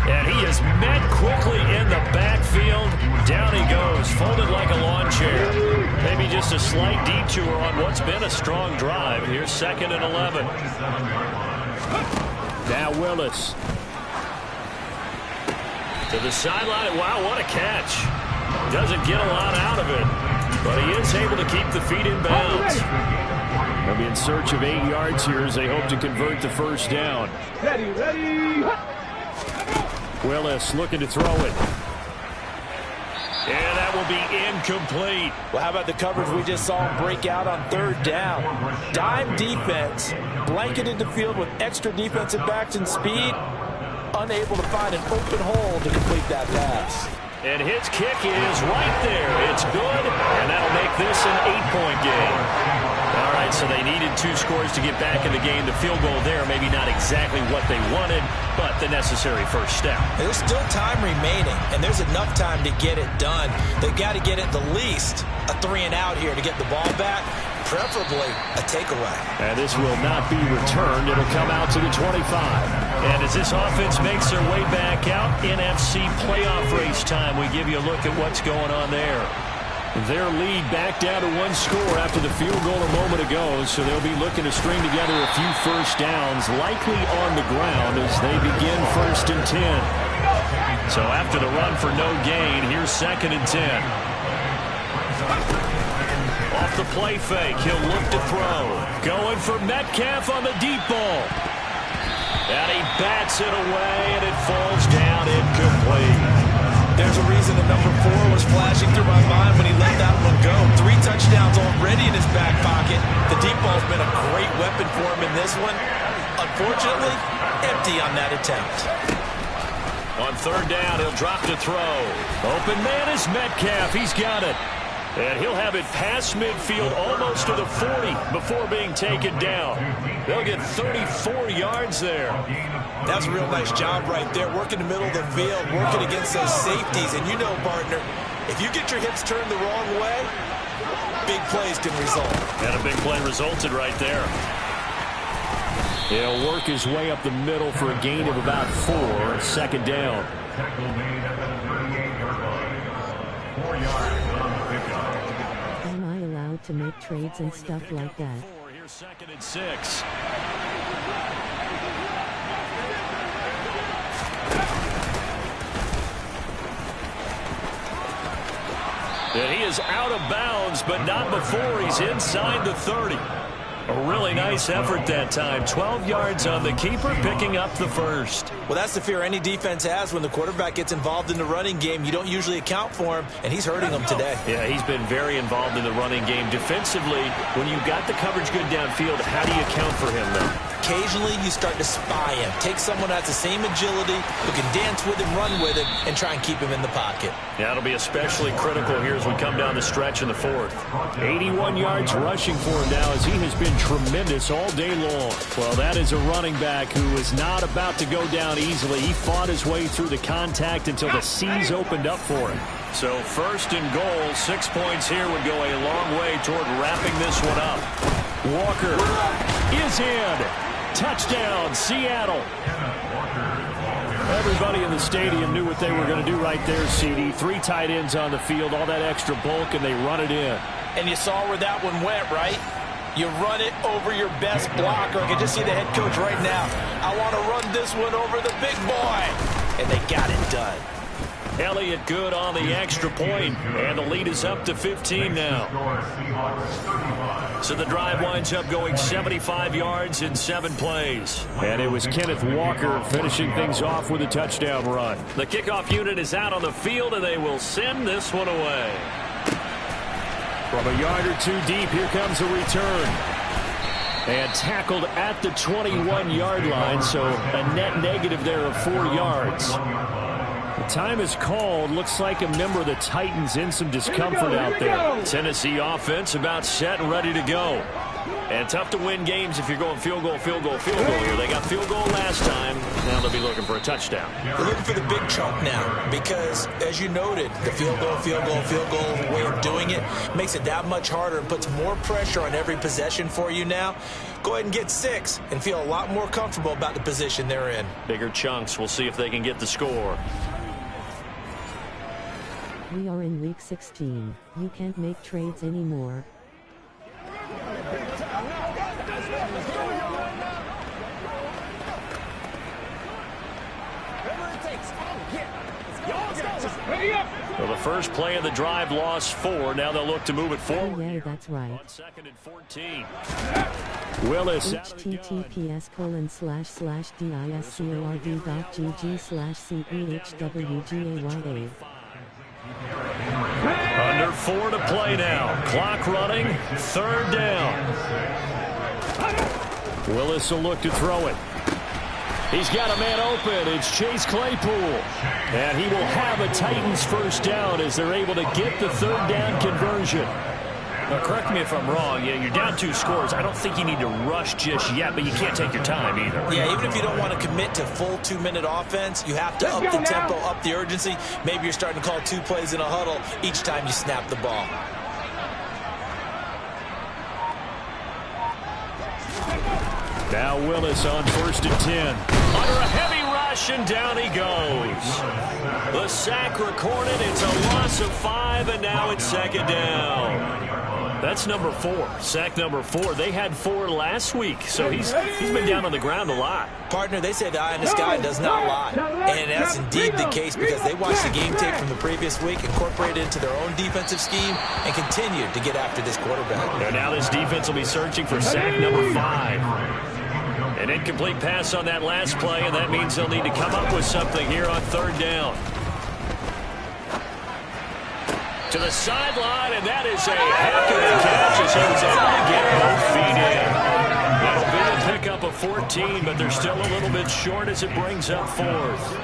Speaker 2: And he is met quickly in the backfield. Down he goes, folded like a lawn chair. Maybe just a slight detour on what's been a strong drive. Here's 2nd and 11. Now Willis. To the sideline. Wow, what a catch. Doesn't get a lot out of it, but he is able to keep the feet in bounds. They'll be in search of 8 yards here as they hope to convert the 1st down.
Speaker 4: Ready.
Speaker 2: Willis looking to throw it. And that will be incomplete.
Speaker 3: Well, how about the coverage we just saw him break out on 3rd down? Dime defense, blanketed the field with extra defensive backs and speed, unable to find an open hole to complete that pass.
Speaker 2: And his kick is right there. It's good, and that'll make this an 8-point game. All right, so they needed 2 scores to get back in the game. The field goal there, maybe not exactly what they wanted, but the necessary 1st step.
Speaker 3: There's still time remaining, and there's enough time to get it done. They've got to get at the least a 3-and-out here to get the ball back, preferably a takeaway.
Speaker 2: And this will not be returned. It'll come out to the 25. And as this offense makes their way back out, NFC playoff race time, we give you a look at what's going on there. Their lead back down to 1 score after the field goal a moment ago, so they'll be looking to string together a few 1st downs, likely on the ground as they begin 1st and 10. So after the run for no gain, here's 2nd and 10. Off the play fake, he'll look to throw. Going for Metcalf on the deep ball. And he bats it away, and it falls down incomplete.
Speaker 3: There's a reason the number 4 was flashing through my mind when he let that one go. 3 touchdowns already in his back pocket. this one. Unfortunately, empty on that attempt.
Speaker 2: On third down, he'll drop to throw. Open man is Metcalf. He's got it. And he'll have it past midfield almost to the 40 before being taken down. They'll get 34 yards there.
Speaker 3: That's a real nice job right there, working the middle of the field, working against those safeties. And you know, partner, if you get your hips turned the wrong way, big plays can result.
Speaker 2: And a big play resulted right there. He'll work his way up the middle for a gain of about 4, second down.
Speaker 7: Am I allowed to make trades and stuff like that?
Speaker 2: Here's 2nd and 6. And he is out of bounds, but not before he's inside the 30. A really nice effort that time. 12 yards on the keeper, picking up the first.
Speaker 3: Well, that's the fear any defense has when the quarterback gets involved in the running game. You don't usually account for him, and he's hurting them today.
Speaker 2: Yeah, he's been very involved in the running game. Defensively, when you got the coverage good downfield, how do you account for him, though?
Speaker 3: Occasionally, you start to spy him. Take someone that has the same agility, who can dance with him, run with him, and try and keep him in the pocket.
Speaker 2: Yeah, it'll be especially critical here as we come down the stretch in the 4th. 81 yards rushing for him now as he has been tremendous all day long. Well, that is a running back who is not about to go down easily. He fought his way through the contact until the seas opened up for him. So 1st and goal, 6 points here would go a long way toward wrapping this one up. Walker is in. Touchdown, Seattle. Everybody in the stadium knew what they were going to do right there, CD. 3 tight ends on the field, all that extra bulk, and they run it in.
Speaker 3: And you saw where that one went, right? You run it over your best blocker. I can just see the head coach right now. I want to run this one over the big boy. And they got it done.
Speaker 2: Elliott good on the extra point, and the lead is up to 15 now. So the drive winds up going 75 yards in 7 plays. And it was Kenneth Walker finishing things off with a touchdown run. The kickoff unit is out on the field, and they will send this one away. From a yard or 2 deep, here comes a return. And tackled at the 21-yard line, so a net negative there of 4 yards. The time is called. Looks like a member of the Titans in some discomfort out there. Tennessee offense about set and ready to go. And tough to win games if you're going field goal, field goal, field goal here. They got field goal last time. Now they'll be looking for a touchdown.
Speaker 3: They're looking for the big chunk now because, as you noted, the field goal, field goal, field goal way of doing it makes it that much harder and puts more pressure on every possession for you now. Go ahead and get 6 and feel a lot more comfortable about the position they're in.
Speaker 2: Bigger chunks. We'll see if they can get the score.
Speaker 7: We are in week 16. You can't make trades anymore.
Speaker 2: Well, the first play of the drive lost 4. Now they'll look to move it forward.
Speaker 7: Oh, yeah, that's right.
Speaker 2: On 2nd and 14. Willis.
Speaker 7: https://discord.gg/CEHWGAYA.
Speaker 2: Under 4 to play now. Clock running. 3rd down. Willis will look to throw it. He's got a man open. It's Chase Claypool. And he will have a Titans first down as they're able to get the 3rd down conversion. Now, correct me if I'm wrong. Yeah, you're down 2 scores. I don't think you need to rush just yet, but you can't take your time either.
Speaker 3: Yeah, even if you don't want to commit to full 2-minute offense, you have to up the tempo, up the urgency. Maybe you're starting to call 2 plays in a huddle each time you snap the ball.
Speaker 2: Now Willis on 1st and 10. Under a heavy rush, and down he goes. The sack recorded. It's a loss of 5, and now it's 2nd down. That's number 4. Sack number 4. They had 4 last week, so he's been down on the ground a lot.
Speaker 3: Partner, they say the eye in the sky does not lie. And that's indeed the case because they watched the game tape from the previous week, incorporated it into their own defensive scheme, and continued to get after this quarterback.
Speaker 2: And now this defense will be searching for sack number 5. An incomplete pass on that last play, and that means they'll need to come up with something here on 3rd down. To the sideline, and that is a heck of a catch as he was able to get both feet in. That'll be a pickup of 14, but they're still a little bit short as it brings up fourth.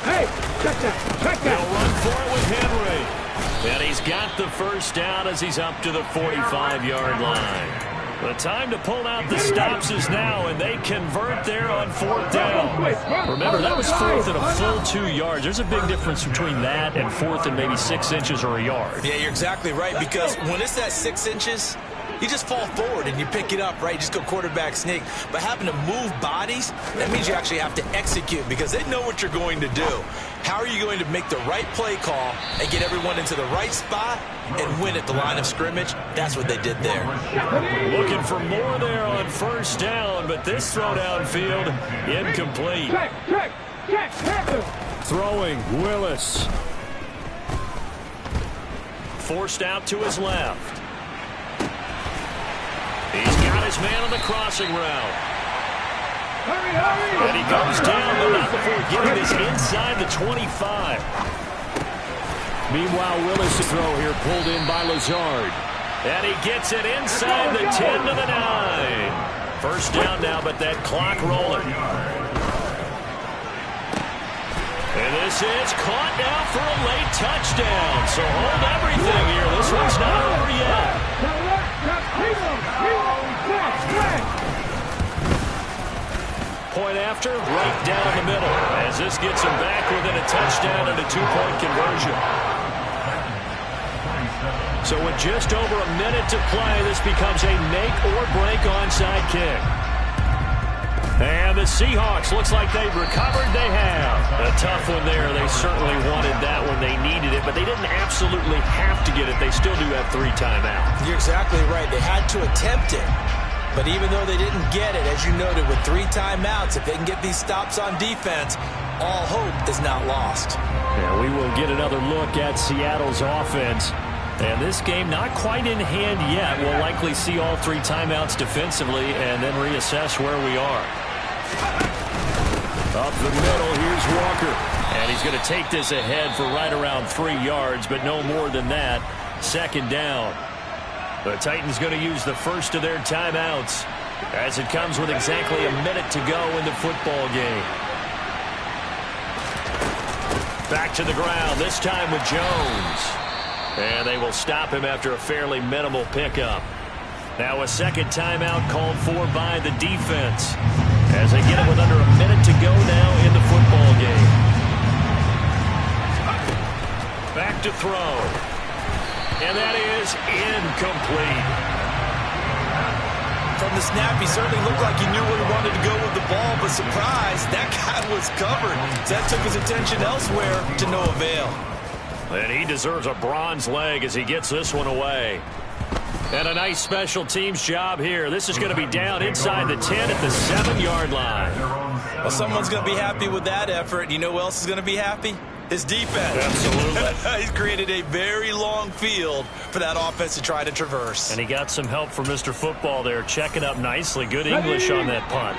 Speaker 4: Hey, check that.
Speaker 2: They'll run for it with Henry. And he's got the first down as he's up to the 45-yard line. The time to pull out the stops is now, and they convert there on fourth down. Remember, that was fourth and a full 2 yards. There's a big difference between that and fourth and maybe 6 inches or a yard.
Speaker 3: Yeah, you're exactly right, because when it's that 6 inches, you just fall forward and you pick it up, right? You just go quarterback sneak. But having to move bodies, that means you actually have to execute because they know what you're going to do. How are you going to make the right play call and get everyone into the right spot and win at the line of scrimmage? That's what they did there.
Speaker 2: Looking for more there on first down, but this throw downfield, incomplete. Throwing, Willis. Forced out to his left. He's got his man on the crossing route. And he goes down, but not before getting this inside the 25. Meanwhile, Willis' throw here pulled in by Lazard. And he gets it inside the 10 to the 9. First down now, but that clock rolling. And this is caught now for a late touchdown. So hold everything here. This one's not over yet. Point after, right down the middle, as this gets him back within a touchdown and a 2-point conversion. So with just over a minute to play, this becomes a make-or-break onside kick. And the Seahawks, looks like they've recovered. They have. A tough one there. They certainly wanted that when they needed it, but they didn't absolutely have to get it. They still do have 3 timeouts.
Speaker 3: You're exactly right. They had to attempt it. But even though they didn't get it, as you noted, with 3 timeouts, if they can get these stops on defense, all hope is not lost.
Speaker 2: Yeah, we will get another look at Seattle's offense. And this game not quite in hand yet. We'll likely see all 3 timeouts defensively and then reassess where we are. Up the middle, here's Walker. And he's going to take this ahead for right around 3 yards, but no more than that. Second down. The Titans going to use the first of their timeouts as it comes with exactly a minute to go in the football game. Back to the ground, this time with Jones. And they will stop him after a fairly minimal pickup. Now a second timeout called for by the defense as they get it with under a minute to go now in the football game. Back to throw. And that is incomplete.
Speaker 3: From the snap, he certainly looked like he knew where he wanted to go with the ball, but surprise, that guy was covered. So that took his attention elsewhere to no avail.
Speaker 2: And he deserves a bronze leg as he gets this one away. And a nice special teams job here. This is going to be down inside the 10 at the 7-yard line.
Speaker 3: Well, someone's going to be happy with that effort. You know who else is going to be happy? His defense.
Speaker 2: Absolutely.
Speaker 3: He's created a very long field for that offense to try to traverse.
Speaker 2: And he got some help from Mr. Football there, checking up nicely. Good English on that punt.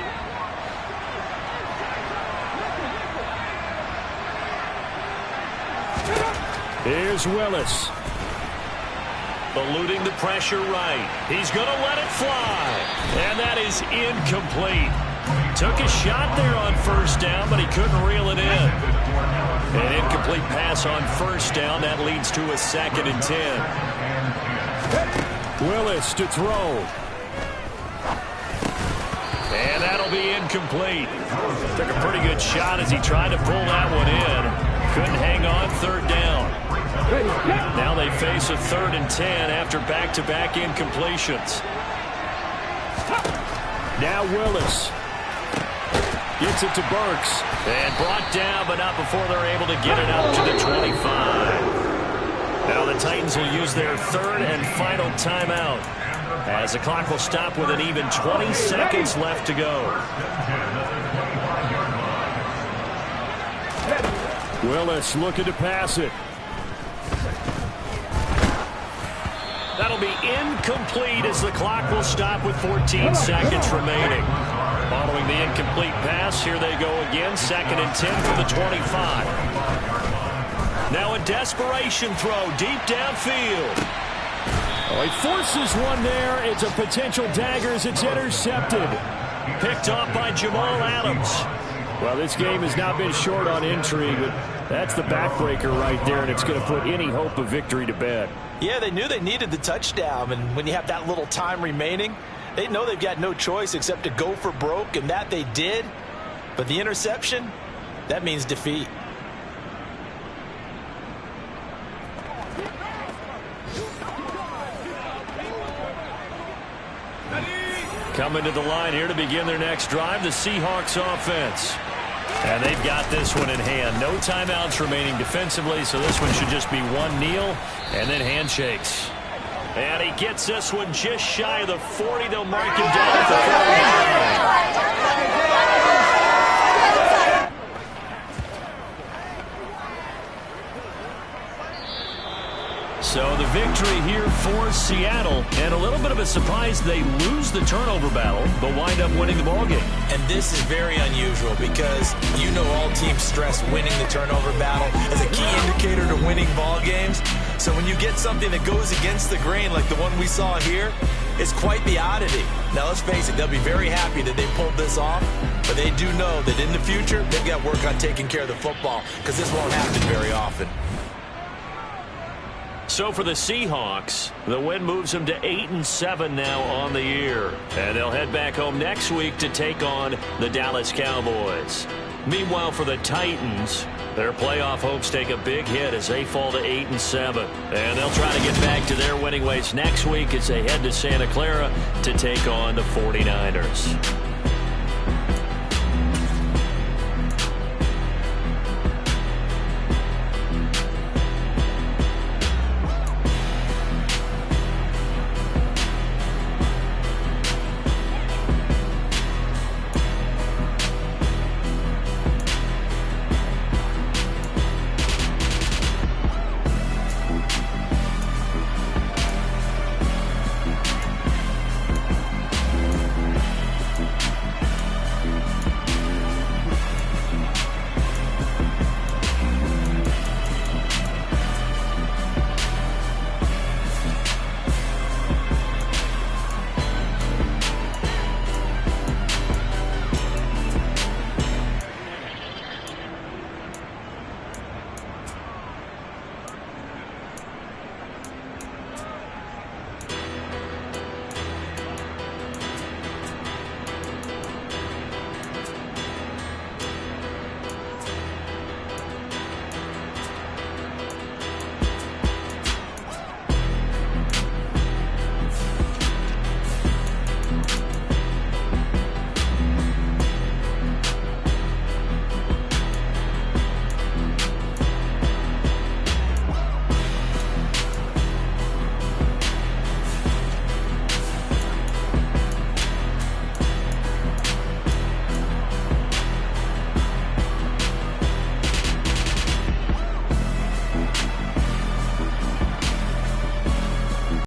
Speaker 2: Here's Willis. Eluding the pressure right. He's going to let it fly. And that is incomplete. Took a shot there on first down, but he couldn't reel it in. An incomplete pass on first down. That leads to a 2nd and 10. Willis to throw. And that'll be incomplete. Took a pretty good shot as he tried to pull that one in. Couldn't hang on, 3rd down. Now they face a 3rd and 10 after back-to-back incompletions. Now Willis. Gets it to Burks. And brought down, but not before they're able to get it out to the 25. Now the Titans will use their 3rd and final timeout as the clock will stop with an even 20 seconds left to go. Willis looking to pass it. That'll be incomplete as the clock will stop with 14 seconds remaining. Following the incomplete pass, here they go again. 2nd and 10 for the 25. Now a desperation throw deep downfield. Oh, he forces one there. It's a potential dagger as it's intercepted. Picked off by Jamal Adams. Well, this game has not been short on intrigue, but that's the backbreaker right there, and it's going to put any hope of victory to bed.
Speaker 3: Yeah, they knew they needed the touchdown, and when you have that little time remaining, they know they've got no choice except to go for broke, and that they did. But the interception, that means defeat.
Speaker 2: Coming to the line here to begin their next drive, the Seahawks offense. And they've got this one in hand. No timeouts remaining defensively, so this one should just be one kneel and then handshakes. And he gets this one just shy of the 40. They'll mark him down at the 49. So the victory here for Seattle, and a little bit of a surprise they lose the turnover battle, but wind up winning the ballgame.
Speaker 3: And this is very unusual because you know all teams stress winning the turnover battle as a key indicator to winning ball games. So when you get something that goes against the grain like the one we saw here, it's quite the oddity. Now let's face it, they'll be very happy that they pulled this off, but they do know that in the future they've got work on taking care of the football because this won't happen very often.
Speaker 2: So for the Seahawks, the win moves them to 8-7 now on the year. And they'll head back home next week to take on the Dallas Cowboys. Meanwhile, for the Titans, their playoff hopes take a big hit as they fall to 8-7. And they'll try to get back to their winning ways next week as they head to Santa Clara to take on the 49ers.